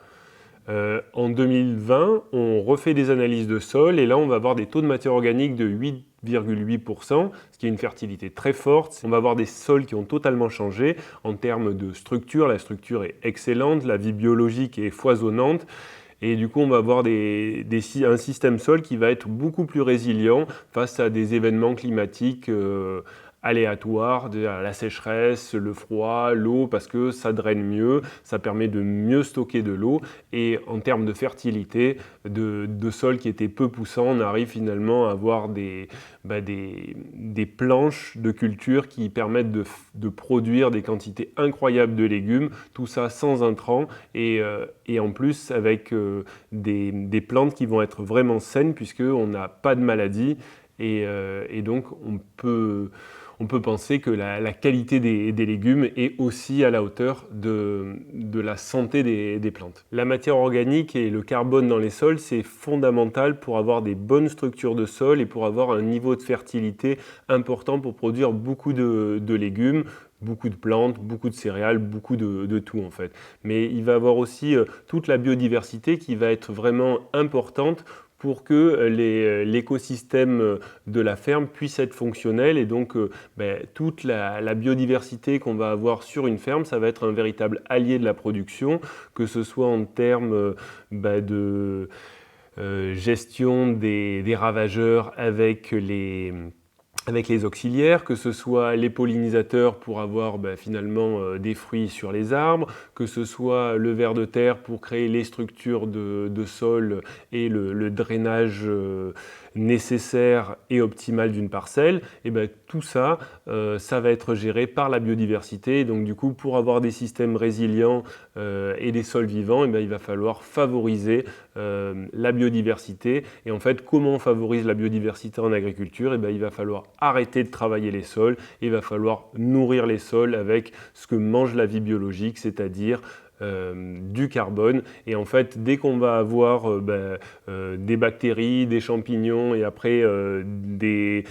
En 2020, on refait des analyses de sol et là, on va avoir des taux de matière organique de 8,8%, ce qui est une fertilité très forte. On va avoir des sols qui ont totalement changé en termes de structure. La structure est excellente, la vie biologique est foisonnante. Et du coup, on va avoir un système sol qui va être beaucoup plus résilient face à des événements climatiques aléatoires, la sécheresse, le froid, l'eau, parce que ça draine mieux, ça permet de mieux stocker de l'eau. Et en termes de fertilité, de sols qui étaient peu poussants, on arrive finalement à avoir des planches de culture qui permettent de produire des quantités incroyables de légumes, tout ça sans intrants et en plus avec des plantes qui vont être vraiment saines puisqu'on n'a pas de maladie et donc on peut penser que la qualité des légumes est aussi à la hauteur de la santé des plantes. La matière organique et le carbone dans les sols, c'est fondamental pour avoir des bonnes structures de sol et pour avoir un niveau de fertilité important pour produire beaucoup de légumes, beaucoup de plantes, beaucoup de céréales, beaucoup de tout en fait. Mais il va y avoir aussi toute la biodiversité qui va être vraiment importante pour que l'écosystème de la ferme puisse être fonctionnel et donc toute la biodiversité qu'on va avoir sur une ferme, ça va être un véritable allié de la production, que ce soit en termes de gestion des ravageurs avec les auxiliaires, que ce soit les pollinisateurs pour avoir finalement des fruits sur les arbres, que ce soit le ver de terre pour créer les structures de sol et le drainage nécessaire et optimal d'une parcelle, et tout ça, ça va être géré par la biodiversité. Et donc du coup, pour avoir des systèmes résilients et des sols vivants, il va falloir favoriser la biodiversité. Et en fait, comment on favorise la biodiversité en agriculture? Il va falloir arrêter de travailler les sols, et il va falloir nourrir les sols avec ce que mange la vie biologique, c'est-à-dire du carbone. Et en fait, dès qu'on va avoir des bactéries, des champignons et après des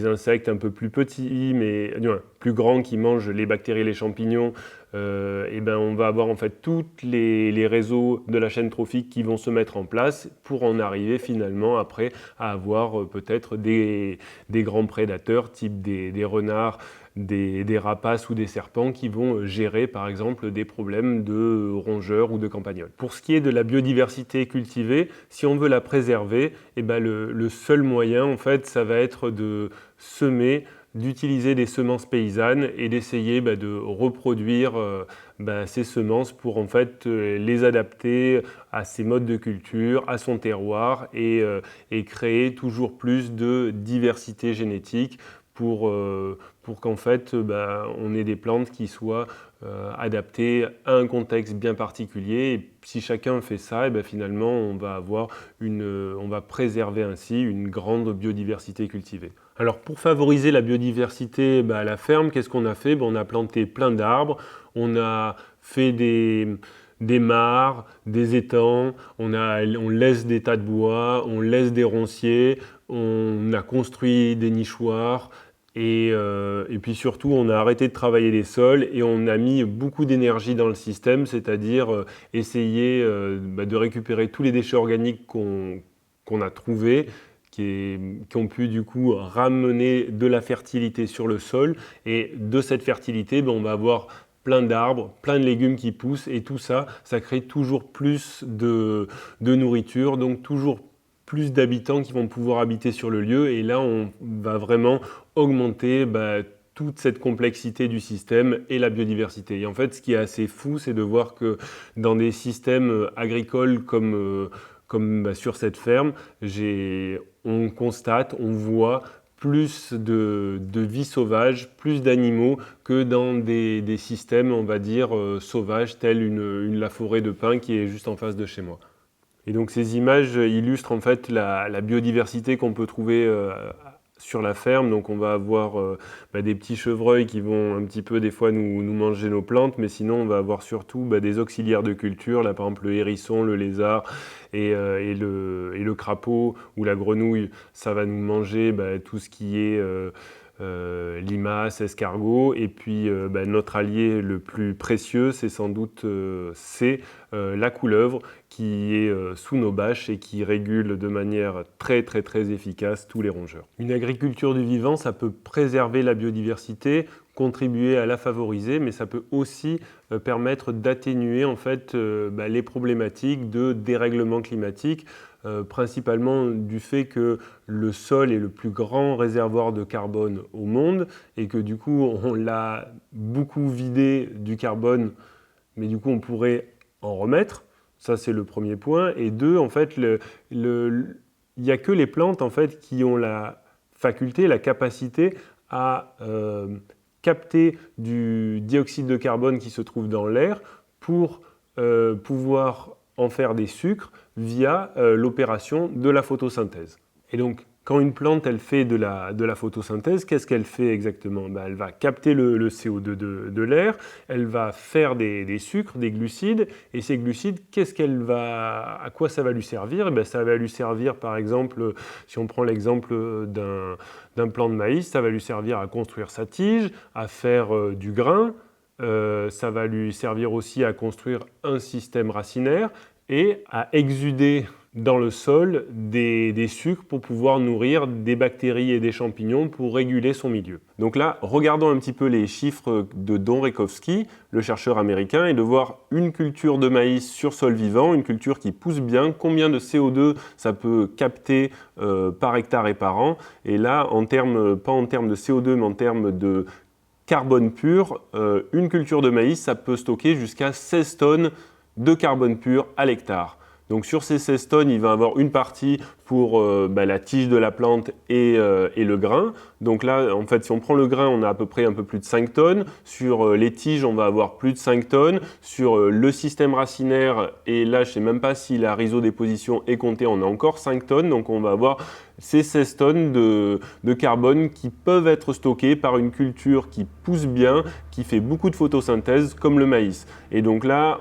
insectes un peu plus petits, mais plus grands qui mangent les bactéries et les champignons, on va avoir en fait tous les réseaux de la chaîne trophique qui vont se mettre en place pour en arriver finalement après à avoir peut-être des grands prédateurs type des renards, des rapaces ou des serpents qui vont gérer par exemple des problèmes de rongeurs ou de campagnols. Pour ce qui est de la biodiversité cultivée, si on veut la préserver, le seul moyen en fait ça va être de semer, d'utiliser des semences paysannes et d'essayer de reproduire ces semences pour en fait les adapter à ses modes de culture, à son terroir et créer toujours plus de diversité génétique pour qu'en fait on ait des plantes qui soient adaptées à un contexte bien particulier. Et si chacun fait ça, finalement on va préserver ainsi une grande biodiversité cultivée. Alors pour favoriser la biodiversité à la ferme, qu'est-ce qu'on a fait? On a planté plein d'arbres, on a fait des mares, des étangs, on laisse des tas de bois, on laisse des ronciers, on a construit des nichoirs et puis surtout on a arrêté de travailler les sols et on a mis beaucoup d'énergie dans le système, c'est-à-dire essayer de récupérer tous les déchets organiques qu'on a trouvés, qui ont pu du coup ramener de la fertilité sur le sol. Et de cette fertilité, on va avoir plein d'arbres, plein de légumes qui poussent et tout ça, ça crée toujours plus de nourriture, donc toujours plus d'habitants qui vont pouvoir habiter sur le lieu. Et là, on va vraiment augmenter toute cette complexité du système et la biodiversité. Et en fait, ce qui est assez fou, c'est de voir que dans des systèmes agricoles comme sur cette ferme, on constate, on voit plus de vie sauvage, plus d'animaux que dans des systèmes, on va dire, sauvages, tels la forêt de pins qui est juste en face de chez moi. Et donc ces images illustrent en fait la biodiversité qu'on peut trouver sur la ferme. Donc on va avoir des petits chevreuils qui vont un petit peu des fois nous manger nos plantes, mais sinon on va avoir surtout des auxiliaires de culture, là par exemple le hérisson, le lézard et le crapaud ou la grenouille, ça va nous manger tout ce qui est limaces, escargots, et puis notre allié le plus précieux, c'est sans doute la couleuvre qui est sous nos bâches et qui régule de manière très très très efficace tous les rongeurs. Une agriculture du vivant, ça peut préserver la biodiversité, contribuer à la favoriser, mais ça peut aussi permettre d'atténuer en fait les problématiques de dérèglement climatique, principalement du fait que le sol est le plus grand réservoir de carbone au monde et que du coup on l'a beaucoup vidé du carbone, mais du coup on pourrait en remettre. Ça c'est le premier point. Et deux, en fait, il n'y a que les plantes en fait qui ont la faculté, la capacité à capter du dioxyde de carbone qui se trouve dans l'air pour pouvoir en faire des sucres via l'opération de la photosynthèse. Et donc, quand une plante elle fait de la photosynthèse, qu'est-ce qu'elle fait exactement? Elle va capter le CO2 de l'air, elle va faire des sucres, des glucides, et ces glucides, à quoi ça va lui servir? Ça va lui servir, par exemple, si on prend l'exemple d'un plant de maïs, ça va lui servir à construire sa tige, à faire du grain, ça va lui servir aussi à construire un système racinaire et à exuder dans le sol des sucres pour pouvoir nourrir des bactéries et des champignons pour réguler son milieu. Donc là, regardons un petit peu les chiffres de Don Rekowski, le chercheur américain, et de voir une culture de maïs sur sol vivant, une culture qui pousse bien, combien de CO2 ça peut capter par hectare et par an. Et là, pas en termes de CO2, mais en termes de carbone pur, une culture de maïs, ça peut stocker jusqu'à 16 tonnes de carbone pur à l'hectare. Donc sur ces 16 tonnes, il va y avoir une partie pour la tige de la plante et le grain. Donc là, en fait, si on prend le grain, on a à peu près un peu plus de 5 tonnes. Sur les tiges, on va avoir plus de 5 tonnes. Sur le système racinaire, et là, je ne sais même pas si la rhizodéposition est comptée, on a encore 5 tonnes. Donc on va avoir ces 16 tonnes de carbone qui peuvent être stockées par une culture qui pousse bien, qui fait beaucoup de photosynthèse, comme le maïs. Et donc là,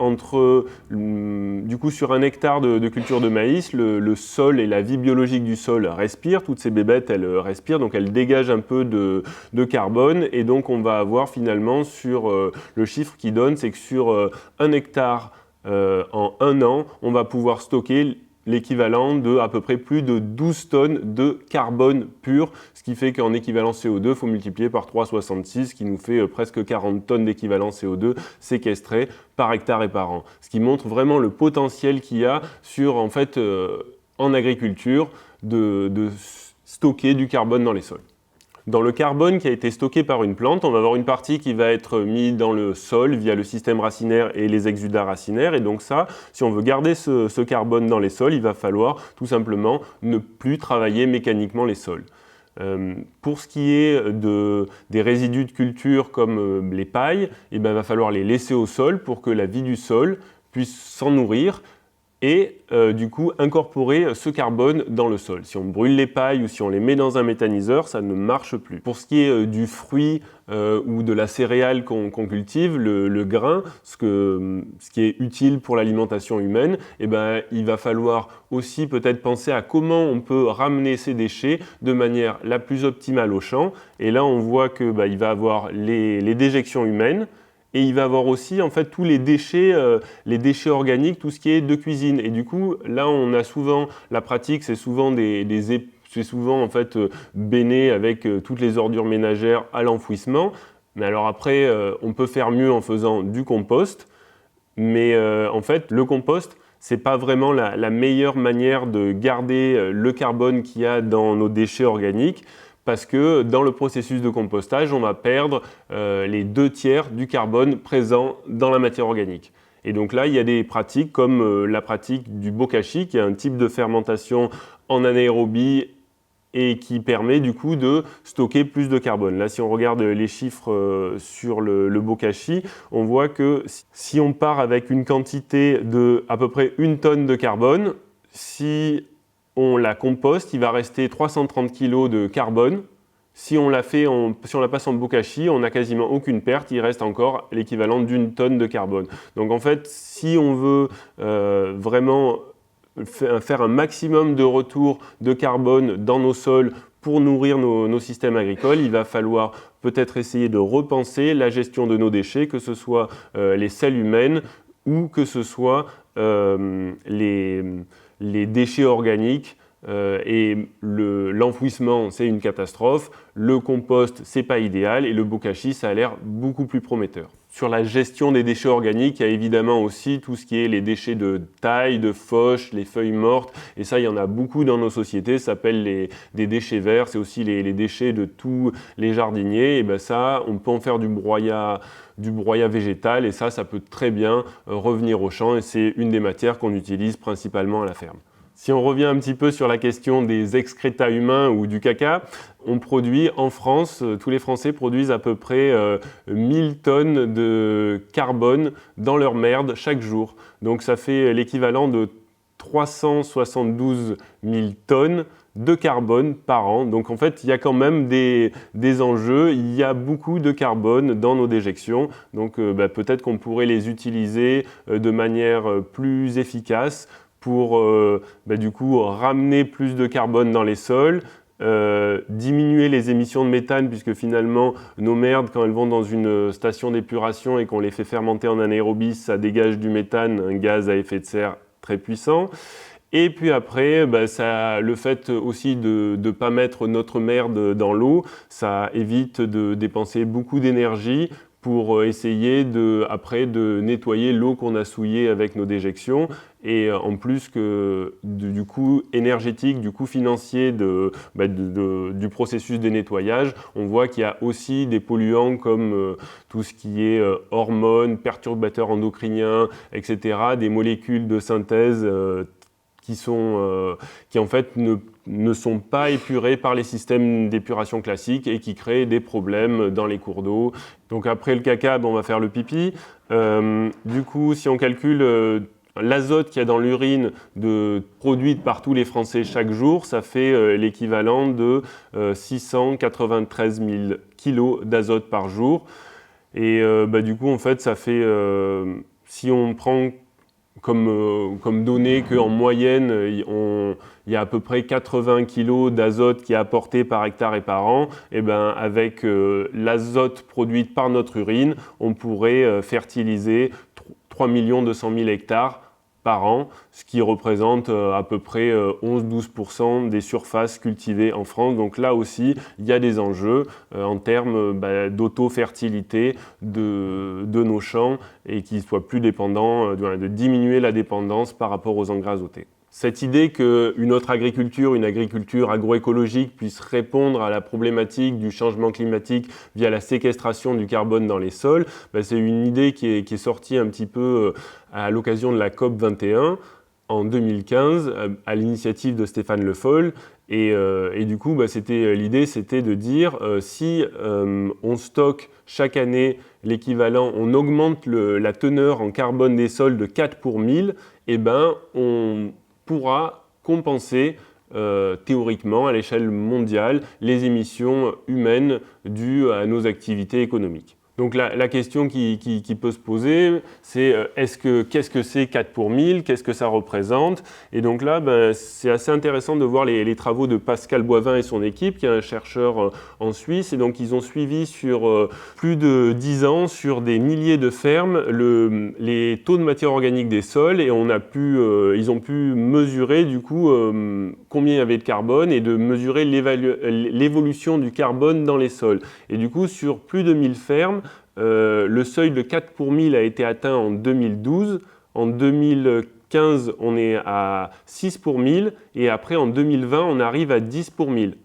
du coup, sur un hectare de culture de maïs, le sol et la vie biologique du sol respirent. Toutes ces bébêtes, elles respirent, donc elles dégagent un peu de carbone. Et donc, on va avoir finalement sur le chiffre qui donne, c'est que sur un hectare en un an, on va pouvoir stocker l'équivalent de à peu près plus de 12 tonnes de carbone pur, ce qui fait qu'en équivalent CO2, il faut multiplier par 3,66, ce qui nous fait presque 40 tonnes d'équivalent CO2 séquestrées par hectare et par an. Ce qui montre vraiment le potentiel qu'il y a en agriculture de stocker du carbone dans les sols. Dans le carbone qui a été stocké par une plante, on va avoir une partie qui va être mise dans le sol via le système racinaire et les exudats racinaires. Et donc ça, si on veut garder ce carbone dans les sols, il va falloir tout simplement ne plus travailler mécaniquement les sols. Pour ce qui est des résidus de culture comme les pailles, il va falloir les laisser au sol pour que la vie du sol puisse s'en nourrir et du coup incorporer ce carbone dans le sol. Si on brûle les pailles ou si on les met dans un méthaniseur, ça ne marche plus. Pour ce qui est du fruit ou de la céréale qu'on cultive, le grain, ce qui est utile pour l'alimentation humaine, il va falloir aussi peut-être penser à comment on peut ramener ces déchets de manière la plus optimale au champ. Et là, on voit qu'il va y avoir les déjections humaines. Et il va avoir aussi en fait tous les déchets organiques, tout ce qui est de cuisine. Et du coup, là, on a souvent la pratique, c'est souvent béné avec toutes les ordures ménagères à l'enfouissement. Mais alors après, on peut faire mieux en faisant du compost. Mais en fait, le compost, c'est pas vraiment la meilleure manière de garder le carbone qu'il y a dans nos déchets organiques. Parce que dans le processus de compostage, on va perdre les 2/3 du carbone présent dans la matière organique. Et donc là, il y a des pratiques comme la pratique du bokashi, qui est un type de fermentation en anaérobie et qui permet du coup de stocker plus de carbone. Là, si on regarde les chiffres sur le bokashi, on voit que si on part avec une quantité de à peu près 1 tonne de carbone, si on la composte, il va rester 330 kg de carbone. Si on la passe en bokashi, on n'a quasiment aucune perte, il reste encore l'équivalent d'1 tonne de carbone. Donc en fait, si on veut vraiment faire un maximum de retour de carbone dans nos sols pour nourrir nos systèmes agricoles, il va falloir peut-être essayer de repenser la gestion de nos déchets, que ce soit les selles humaines ou que ce soit les déchets organiques. Et l'enfouissement, c'est une catastrophe, le compost, c'est pas idéal, et le bokashi, ça a l'air beaucoup plus prometteur. Sur la gestion des déchets organiques, il y a évidemment aussi tout ce qui est les déchets de taille, de fauche, les feuilles mortes, et ça, il y en a beaucoup dans nos sociétés, ça s'appelle des déchets verts, c'est aussi les déchets de tous les jardiniers, et ben ça, on peut en faire du broyat végétal, et ça peut très bien revenir au champ, et c'est une des matières qu'on utilise principalement à la ferme. Si on revient un petit peu sur la question des excrétas humains ou du caca, on produit en France, tous les Français produisent à peu près 1000 tonnes de carbone dans leur merde chaque jour. Donc ça fait l'équivalent de 372 000 tonnes de carbone par an. Donc en fait, il y a quand même des enjeux, il y a beaucoup de carbone dans nos déjections. Donc peut-être qu'on pourrait les utiliser de manière plus efficace pour du coup ramener plus de carbone dans les sols, diminuer les émissions de méthane, puisque finalement nos merdes, quand elles vont dans une station d'épuration et qu'on les fait fermenter en anaérobie, ça dégage du méthane, un gaz à effet de serre très puissant. Et puis après, le fait aussi de ne pas mettre notre merde dans l'eau, ça évite de dépenser beaucoup d'énergie pour essayer de nettoyer l'eau qu'on a souillée avec nos déjections. Et en plus que du coût énergétique, du coût financier du processus de nettoyage, on voit qu'il y a aussi des polluants comme tout ce qui est hormones, perturbateurs endocriniens, etc., des molécules de synthèse qui en fait ne sont pas épurés par les systèmes d'épuration classiques et qui créent des problèmes dans les cours d'eau. Donc après le caca, on va faire le pipi. Du coup, si on calcule l'azote qu'il y a dans l'urine produite par tous les Français chaque jour, ça fait l'équivalent de 693 000 kilos d'azote par jour. Et du coup, en fait, ça fait, si on prend comme données qu'en moyenne, il y a à peu près 80 kg d'azote qui est apporté par hectare et par an, et avec l'azote produit par notre urine, on pourrait fertiliser 3 200 000 hectares par an, ce qui représente à peu près 11-12% des surfaces cultivées en France. Donc là aussi, il y a des enjeux en termes d'auto-fertilité de nos champs et qu'ils soient plus dépendants, de diminuer la dépendance par rapport aux engrais azotés. Cette idée qu'une autre agriculture, une agriculture agroécologique, puisse répondre à la problématique du changement climatique via la séquestration du carbone dans les sols, c'est une idée qui est sortie un petit peu à l'occasion de la COP 21 en 2015, à l'initiative de Stéphane Le Foll. Et du coup, l'idée, c'était de dire si on stocke chaque année l'équivalent, on augmente la teneur en carbone des sols de 4 pour 1000, on pourra compenser théoriquement à l'échelle mondiale les émissions humaines dues à nos activités économiques. Donc la question qui peut se poser, c'est qu'est-ce que c'est 4 pour 1000, qu'est-ce que ça représente? Et donc là, c'est assez intéressant de voir les travaux de Pascal Boivin et son équipe, qui est un chercheur en Suisse. Et donc ils ont suivi sur plus de 10 ans, sur des milliers de fermes, les taux de matière organique des sols, et ils ont pu mesurer du coup combien il y avait de carbone et de mesurer l'évolution du carbone dans les sols. Et du coup, sur plus de 1000 fermes, le seuil de 4 pour 1000 a été atteint en 2012. En 2015, on est à 6 pour 1000. Et après, en 2020, on arrive à 10 pour 1000.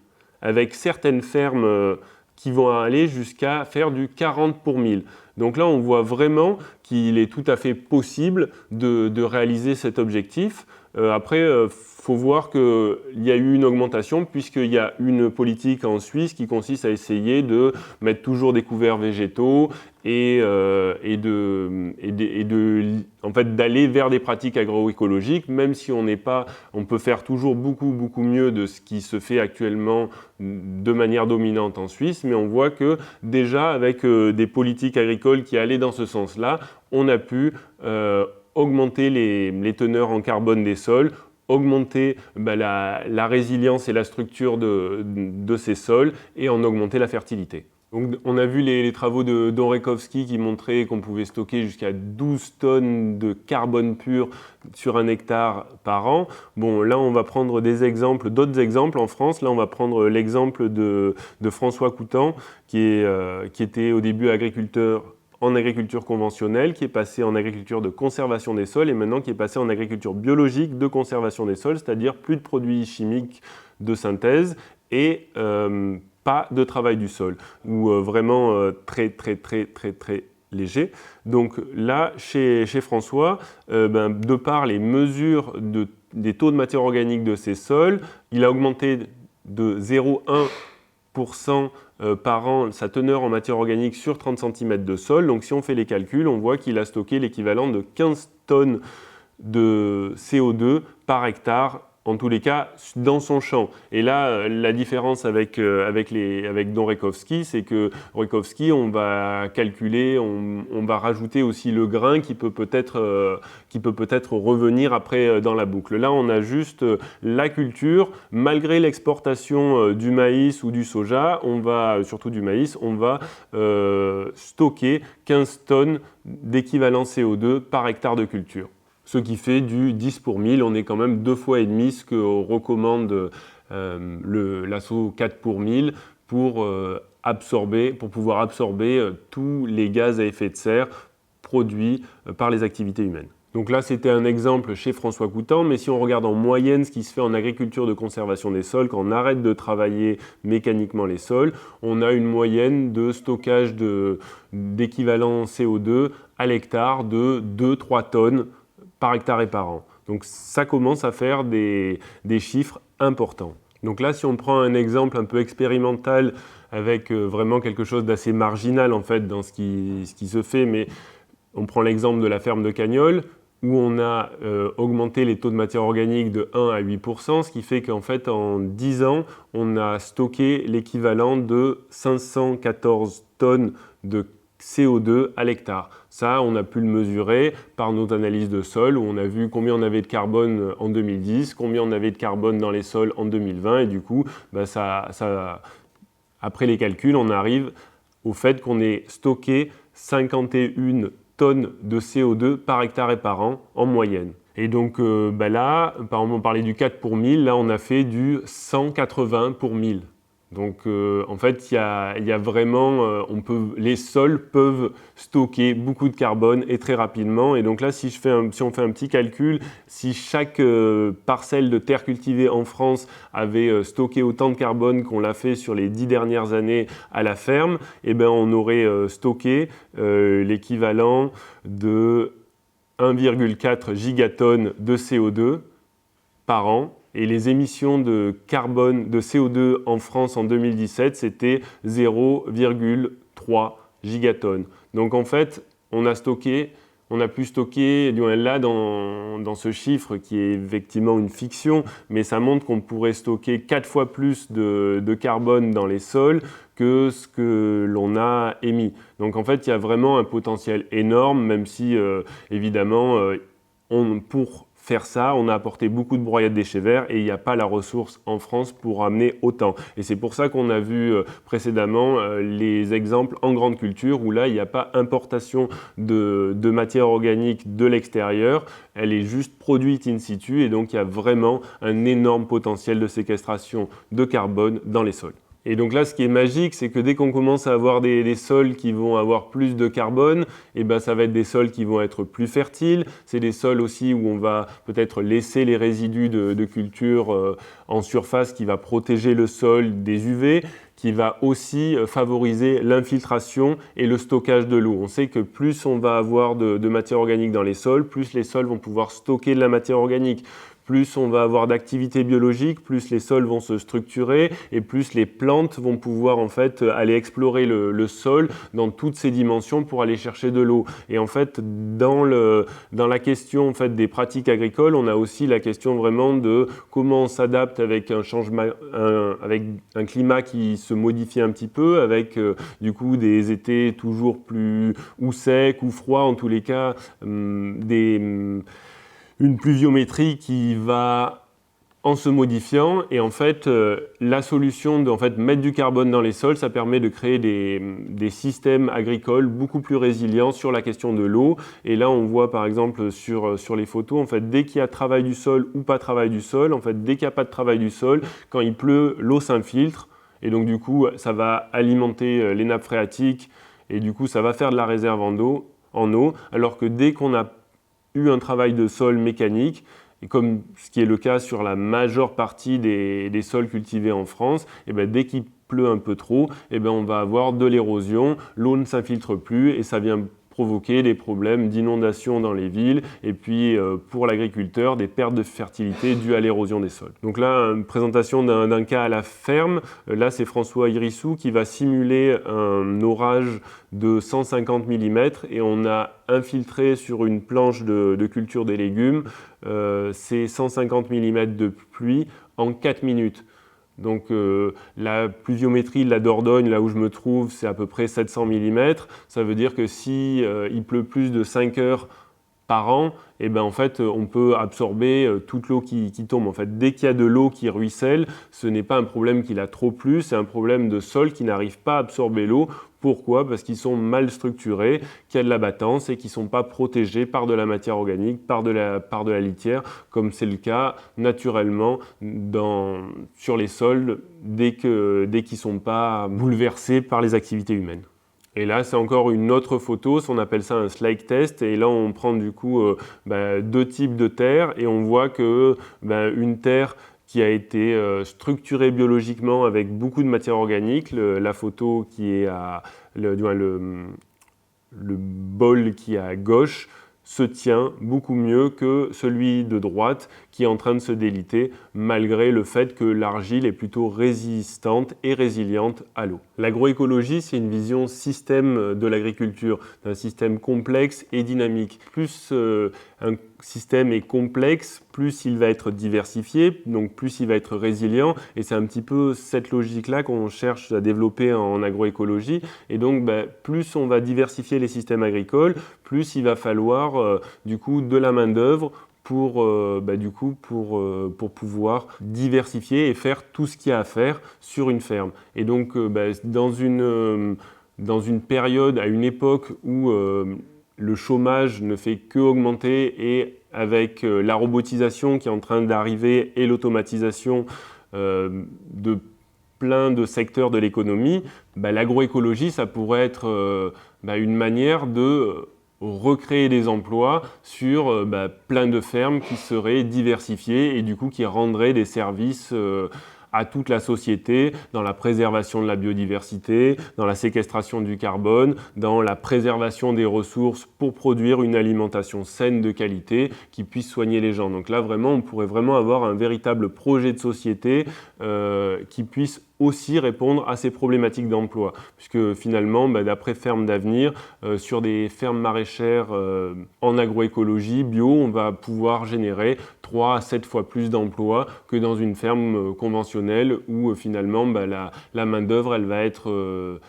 Avec certaines fermes qui vont aller jusqu'à faire du 40 pour 1000. Donc là, on voit vraiment qu'il est tout à fait possible de réaliser cet objectif. Après, faut voir qu'il y a eu une augmentation puisqu'il y a une politique en Suisse qui consiste à essayer de mettre toujours des couverts végétaux et d'aller vers des pratiques agroécologiques, même si on peut faire toujours beaucoup mieux de ce qui se fait actuellement de manière dominante en Suisse, mais on voit que déjà avec des politiques agricoles qui allaient dans ce sens-là, on a pu augmenter les teneurs en carbone des sols, augmenter la résilience et la structure de ces sols et en augmenter la fertilité. Donc, on a vu les travaux de Dąbrowski qui montraient qu'on pouvait stocker jusqu'à 12 tonnes de carbone pur sur 1 hectare par an. Bon, là, on va prendre d'autres exemples en France. Là, on va prendre l'exemple de François Coutan, qui était au début agriculteur en agriculture conventionnelle, qui est passé en agriculture de conservation des sols et maintenant qui est passé en agriculture biologique de conservation des sols, c'est-à-dire plus de produits chimiques de synthèse et pas de travail du sol, ou vraiment très léger. Donc là, chez François, de par les mesures des taux de matière organique de ces sols, il a augmenté de 0,1% par an sa teneur en matière organique sur 30 cm de sol. Donc si on fait les calculs, on voit qu'il a stocké l'équivalent de 15 tonnes de CO2 par hectare, en tous les cas, dans son champ. Et là, la différence avec Dąbrowski, c'est que Dąbrowski, on va calculer, on va rajouter aussi le grain qui peut peut-être revenir après dans la boucle. Là, on a juste la culture. Malgré l'exportation du maïs ou du soja, surtout du maïs, on va stocker 15 tonnes d'équivalent CO2 par hectare de culture. Ce qui fait du 10 pour 1000, on est quand même 2 fois et demi ce que recommande l'ASSO 4 pour 1000 pour pouvoir absorber tous les gaz à effet de serre produits par les activités humaines. Donc là, c'était un exemple chez François Coutan, mais si on regarde en moyenne ce qui se fait en agriculture de conservation des sols, quand on arrête de travailler mécaniquement les sols, on a une moyenne de stockage d'équivalent CO2 à l'hectare de 2-3 tonnes par hectare et par an. Donc ça commence à faire des chiffres importants. Donc là, si on prend un exemple un peu expérimental avec vraiment quelque chose d'assez marginal en fait dans ce qui se fait, mais on prend l'exemple de la ferme de Cagnols où on a augmenté les taux de matière organique de 1 à 8%, ce qui fait qu'en fait en 10 ans, on a stocké l'équivalent de 514 tonnes de CO2 à l'hectare. Ça, on a pu le mesurer par nos analyses de sol, où on a vu combien on avait de carbone en 2010, combien on avait de carbone dans les sols en 2020, et du coup, après les calculs, on arrive au fait qu'on ait stocké 51 tonnes de CO2 par hectare et par an en moyenne. Et donc là, par exemple, on parlait du 4 pour 1000, là on a fait du 180 pour 1000. Donc en fait, il y a vraiment, les sols peuvent stocker beaucoup de carbone et très rapidement. Et donc là, si on fait un petit calcul, si chaque parcelle de terre cultivée en France avait stocké autant de carbone qu'on l'a fait sur les 10 dernières années à la ferme, eh ben, on aurait stocké l'équivalent de 1,4 gigatonnes de CO2 par an. Et les émissions de carbone, de CO2 en France en 2017, c'était 0,3 gigatonnes. Donc en fait, on a pu stocker, là dans ce chiffre qui est effectivement une fiction, mais ça montre qu'on pourrait stocker 4 fois plus de carbone dans les sols que ce que l'on a émis. Donc en fait, il y a vraiment un potentiel énorme, même si évidemment, pour faire ça, on a apporté beaucoup de broyats de déchets verts et il n'y a pas la ressource en France pour amener autant. Et c'est pour ça qu'on a vu précédemment les exemples en grande culture où là, il n'y a pas importation de matière organique de l'extérieur, elle est juste produite in situ et donc il y a vraiment un énorme potentiel de séquestration de carbone dans les sols. Et donc là, ce qui est magique, c'est que dès qu'on commence à avoir des sols qui vont avoir plus de carbone, et ben ça va être des sols qui vont être plus fertiles. C'est des sols aussi où on va peut-être laisser les résidus de culture en surface qui va protéger le sol des UV, qui va aussi favoriser l'infiltration et le stockage de l'eau. On sait que plus on va avoir de matière organique dans les sols, plus les sols vont pouvoir stocker de la matière organique. Plus on va avoir d'activité biologique, plus les sols vont se structurer et plus les plantes vont pouvoir en fait aller explorer le sol dans toutes ses dimensions pour aller chercher de l'eau. Et en fait, dans la question en fait des pratiques agricoles, on a aussi la question vraiment de comment on s'adapte avec avec un climat qui se modifie un petit peu, avec du coup des étés toujours plus ou secs ou froids, en tous les cas une pluviométrie qui va en se modifiant. Et en fait, la solution de mettre du carbone dans les sols, ça permet de créer des systèmes agricoles beaucoup plus résilients sur la question de l'eau. Et là, on voit par exemple sur les photos, en fait, dès qu'il y a travail du sol ou pas travail du sol, en fait, dès qu'il n'y a pas de travail du sol, quand il pleut, l'eau s'infiltre. Et donc du coup, ça va alimenter les nappes phréatiques et du coup, ça va faire de la réserve en eau. Alors que dès qu'on a eu un travail de sol mécanique, et comme ce qui est le cas sur la majeure partie des sols cultivés en France, et bien dès qu'il pleut un peu trop, et bien on va avoir de l'érosion, l'eau ne s'infiltre plus et ça vient provoquer des problèmes d'inondation dans les villes et puis pour l'agriculteur des pertes de fertilité dues à l'érosion des sols. Donc là, une présentation d'un cas à la ferme. Là, c'est François Irissou qui va simuler un orage de 150 mm et on a infiltré sur une planche de culture des légumes ces 150 mm de pluie en 4 minutes. Donc la pluviométrie de la Dordogne, là où je me trouve, c'est à peu près 700 mm. Ça veut dire que si il pleut plus de 5 heures par an, et ben en fait, on peut absorber toute l'eau qui tombe. En fait, dès qu'il y a de l'eau qui ruisselle, ce n'est pas un problème qu'il a trop plu, c'est un problème de sol qui n'arrive pas à absorber l'eau. Pourquoi ? Parce qu'ils sont mal structurés, qu'il y a de l'abattance et qu'ils ne sont pas protégés par de la matière organique, par de la litière, comme c'est le cas naturellement sur les sols dès qu'ils ne sont pas bouleversés par les activités humaines. Et là, c'est encore une autre photo, on appelle ça un slake test. Et là, on prend du coup deux types de terre et on voit que une terre qui a été structurée biologiquement avec beaucoup de matière organique, la photo qui est le bol qui est à gauche, se tient beaucoup mieux que celui de droite qui est en train de se déliter malgré le fait que l'argile est plutôt résistante et résiliente à l'eau. L'agroécologie, c'est une vision système de l'agriculture, d'un système complexe et dynamique. Plus un système est complexe, plus il va être diversifié, donc plus il va être résilient, et c'est un petit peu cette logique-là qu'on cherche à développer en agroécologie. Et donc, plus on va diversifier les systèmes agricoles, plus il va falloir du coup de la main-d'œuvre pour pouvoir diversifier et faire tout ce qu'il y a à faire sur une ferme. Et donc, dans une période, à une époque où le chômage ne fait qu'augmenter et avec la robotisation qui est en train d'arriver et l'automatisation de plein de secteurs de l'économie, l'agroécologie, ça pourrait être une manière de recréer des emplois sur plein de fermes qui seraient diversifiées et du coup qui rendraient des services à toute la société, dans la préservation de la biodiversité, dans la séquestration du carbone, dans la préservation des ressources pour produire une alimentation saine de qualité qui puisse soigner les gens. Donc là, vraiment, on pourrait vraiment avoir un véritable projet de société qui puisse aussi répondre à ces problématiques d'emploi. Puisque finalement, d'après Fermes d'Avenir, sur des fermes maraîchères en agroécologie bio, on va pouvoir générer 3 à 7 fois plus d'emplois que dans une ferme conventionnelle où finalement la main-d'œuvre elle va être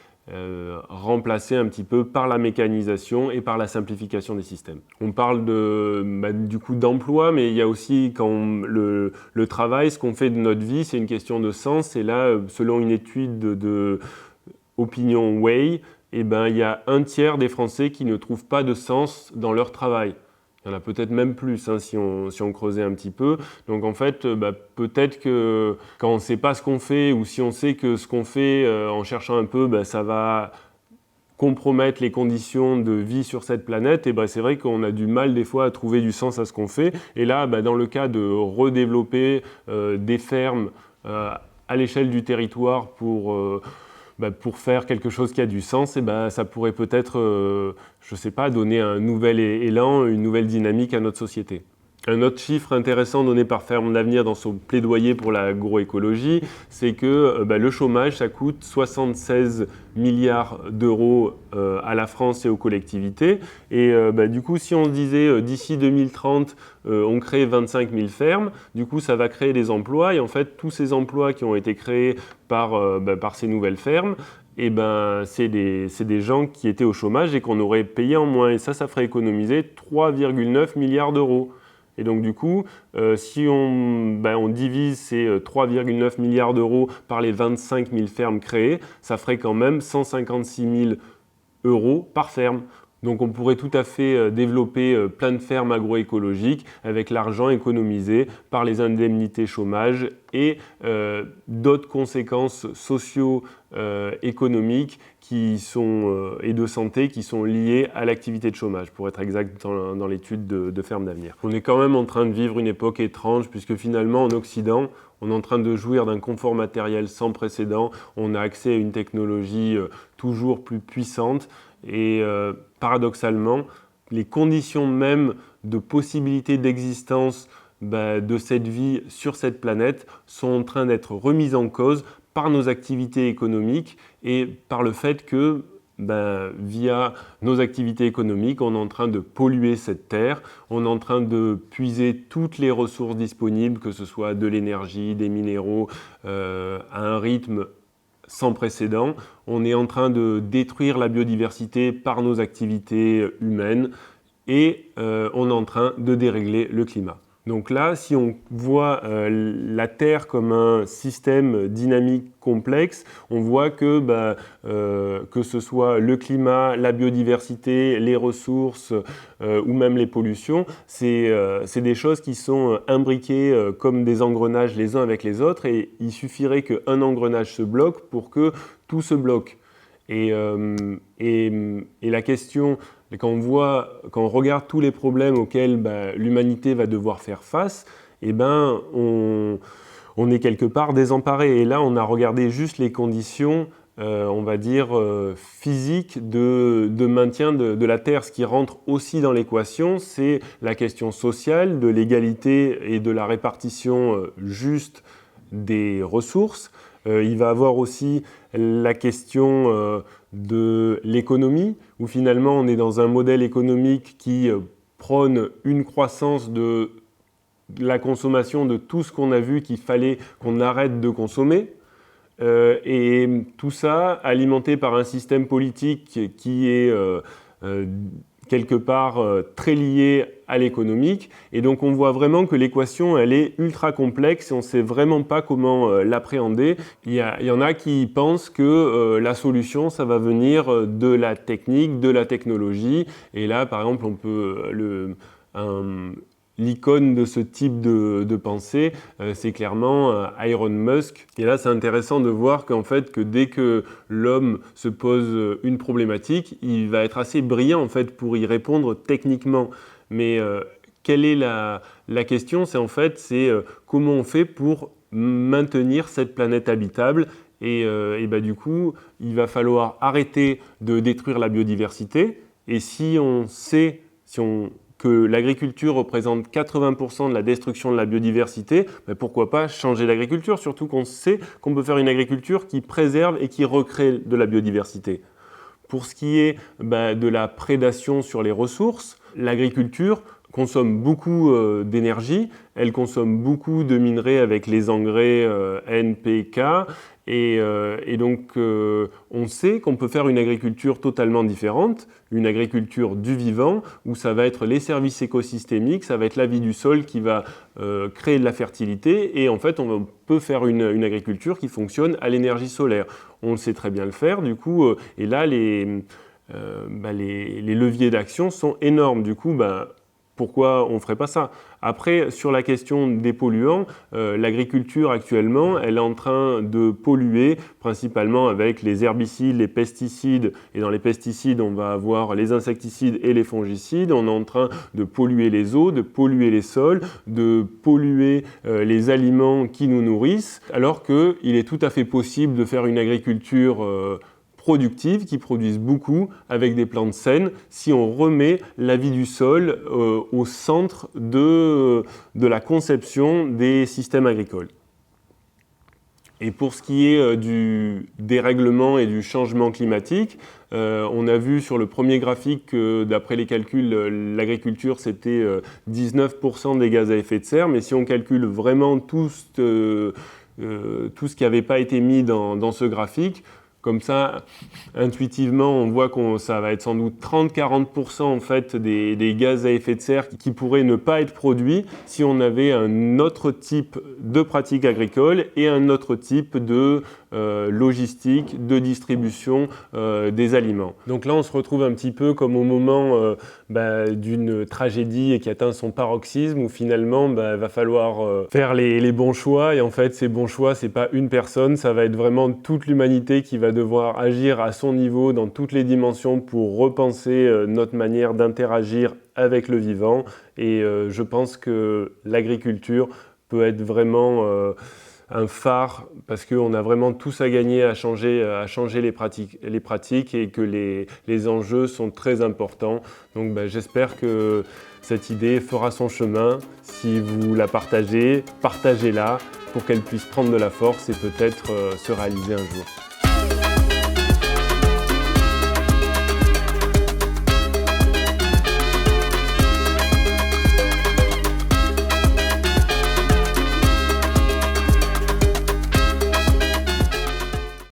remplacée un petit peu par la mécanisation et par la simplification des systèmes. On parle du coup d'emploi, mais il y a aussi le travail, ce qu'on fait de notre vie, c'est une question de sens. Et là, selon une étude de Opinion Way, il y a un tiers des Français qui ne trouvent pas de sens dans leur travail. Il y en a peut-être même plus si on creusait un petit peu. Donc en fait, peut-être que quand on ne sait pas ce qu'on fait ou si on sait que ce qu'on fait en cherchant un peu, ça va compromettre les conditions de vie sur cette planète, et c'est vrai qu'on a du mal des fois à trouver du sens à ce qu'on fait. Et là, dans le cas de redévelopper des fermes à l'échelle du territoire pour faire quelque chose qui a du sens, ça pourrait peut-être, donner un nouvel élan, une nouvelle dynamique à notre société. Un autre chiffre intéressant donné par Fermes d'Avenir dans son plaidoyer pour l'agroécologie, c'est que le chômage, ça coûte 76 milliards d'euros à la France et aux collectivités. Et du coup, si on disait d'ici 2030, on crée 25 000 fermes, du coup, ça va créer des emplois. Et en fait, tous ces emplois qui ont été créés par ces nouvelles fermes, c'est des gens qui étaient au chômage et qu'on aurait payé en moins. Et ça ferait économiser 3,9 milliards d'euros. Et donc du coup, si on divise ces 3,9 milliards d'euros par les 25 000 fermes créées, ça ferait quand même 156 000 euros par ferme. Donc on pourrait tout à fait développer plein de fermes agroécologiques avec l'argent économisé par les indemnités chômage et d'autres conséquences socio-économiques et de santé qui sont liées à l'activité de chômage, pour être exact dans l'étude de Ferme d'avenir. On est quand même en train de vivre une époque étrange puisque finalement en Occident, on est en train de jouir d'un confort matériel sans précédent, on a accès à une technologie toujours plus puissante et paradoxalement, les conditions même de possibilité d'existence de cette vie sur cette planète sont en train d'être remises en cause par nos activités économiques et par le fait que via nos activités économiques, on est en train de polluer cette terre, on est en train de puiser toutes les ressources disponibles, que ce soit de l'énergie, des minéraux, à un rythme sans précédent. On est en train de détruire la biodiversité par nos activités humaines et on est en train de dérégler le climat. Donc là, si on voit la Terre comme un système dynamique complexe, on voit que ce soit le climat, la biodiversité, les ressources ou même les pollutions, c'est des choses qui sont imbriquées comme des engrenages les uns avec les autres et il suffirait qu'un engrenage se bloque pour que tout se bloque. Et la question, quand on regarde tous les problèmes auxquels l'humanité va devoir faire face, on est quelque part désemparé. Et là, on a regardé juste les conditions, on va dire, physiques de maintien de la Terre. Ce qui rentre aussi dans l'équation, c'est la question sociale, de l'égalité et de la répartition juste des ressources. Il va avoir aussi la question de l'économie, où finalement on est dans un modèle économique qui prône une croissance de la consommation de tout ce qu'on a vu qu'il fallait qu'on arrête de consommer. Et tout ça alimenté par un système politique qui est quelque part très lié à l'économique. Et donc on voit vraiment que l'équation, elle est ultra complexe et on ne sait vraiment pas comment l'appréhender. Il y en a qui pensent que la solution, ça va venir de la technique, de la technologie. Et là, par exemple, on peut l'icône de ce type de pensée, c'est clairement Elon Musk. Et là, c'est intéressant de voir qu'en fait, que dès que l'homme se pose une problématique, il va être assez brillant en fait pour y répondre techniquement. Mais quelle est la question? C'est comment on fait pour maintenir cette planète habitable et du coup, il va falloir arrêter de détruire la biodiversité. Et si on sait, que l'agriculture représente 80% de la destruction de la biodiversité, pourquoi pas changer d'agriculture, surtout qu'on sait qu'on peut faire une agriculture qui préserve et qui recrée de la biodiversité. Pour ce qui est de la prédation sur les ressources, l'agriculture consomme beaucoup d'énergie, elle consomme beaucoup de minerais avec les engrais NPK, et donc on sait qu'on peut faire une agriculture totalement différente, une agriculture du vivant, où ça va être les services écosystémiques, ça va être la vie du sol qui va créer de la fertilité, et en fait on peut faire une agriculture qui fonctionne à l'énergie solaire. On sait très bien le faire, du coup, et là les leviers d'action sont énormes, du coup, pourquoi on ne ferait pas ça? Après, sur la question des polluants, l'agriculture actuellement, elle est en train de polluer principalement avec les herbicides, les pesticides. Et dans les pesticides, on va avoir les insecticides et les fongicides. On est en train de polluer les eaux, de polluer les sols, de polluer les aliments qui nous nourrissent. Alors qu'il est tout à fait possible de faire une agriculture productives qui produisent beaucoup avec des plantes saines si on remet la vie du sol au centre de la conception des systèmes agricoles. Et pour ce qui est du dérèglement et du changement climatique, on a vu sur le premier graphique que d'après les calculs, l'agriculture c'était 19% des gaz à effet de serre, mais si on calcule vraiment tout ce qui n'avait pas été mis dans ce graphique, Comme ça, intuitivement, on voit que ça va être sans doute 30-40% en fait des gaz à effet de serre qui pourraient ne pas être produits si on avait un autre type de pratique agricole et un autre type de logistique, de distribution des aliments. Donc là, on se retrouve un petit peu comme au moment d'une tragédie qui atteint son paroxysme où finalement, il va falloir faire les bons choix. Et en fait, ces bons choix, c'est pas une personne, ça va être vraiment toute l'humanité qui va devoir agir à son niveau dans toutes les dimensions pour repenser notre manière d'interagir avec le vivant. Et je pense que l'agriculture peut être vraiment un phare parce qu'on a vraiment tous à gagner à changer les pratiques et que les enjeux sont très importants. Donc j'espère que cette idée fera son chemin. Si vous la partagez, partagez-la pour qu'elle puisse prendre de la force et peut-être se réaliser un jour.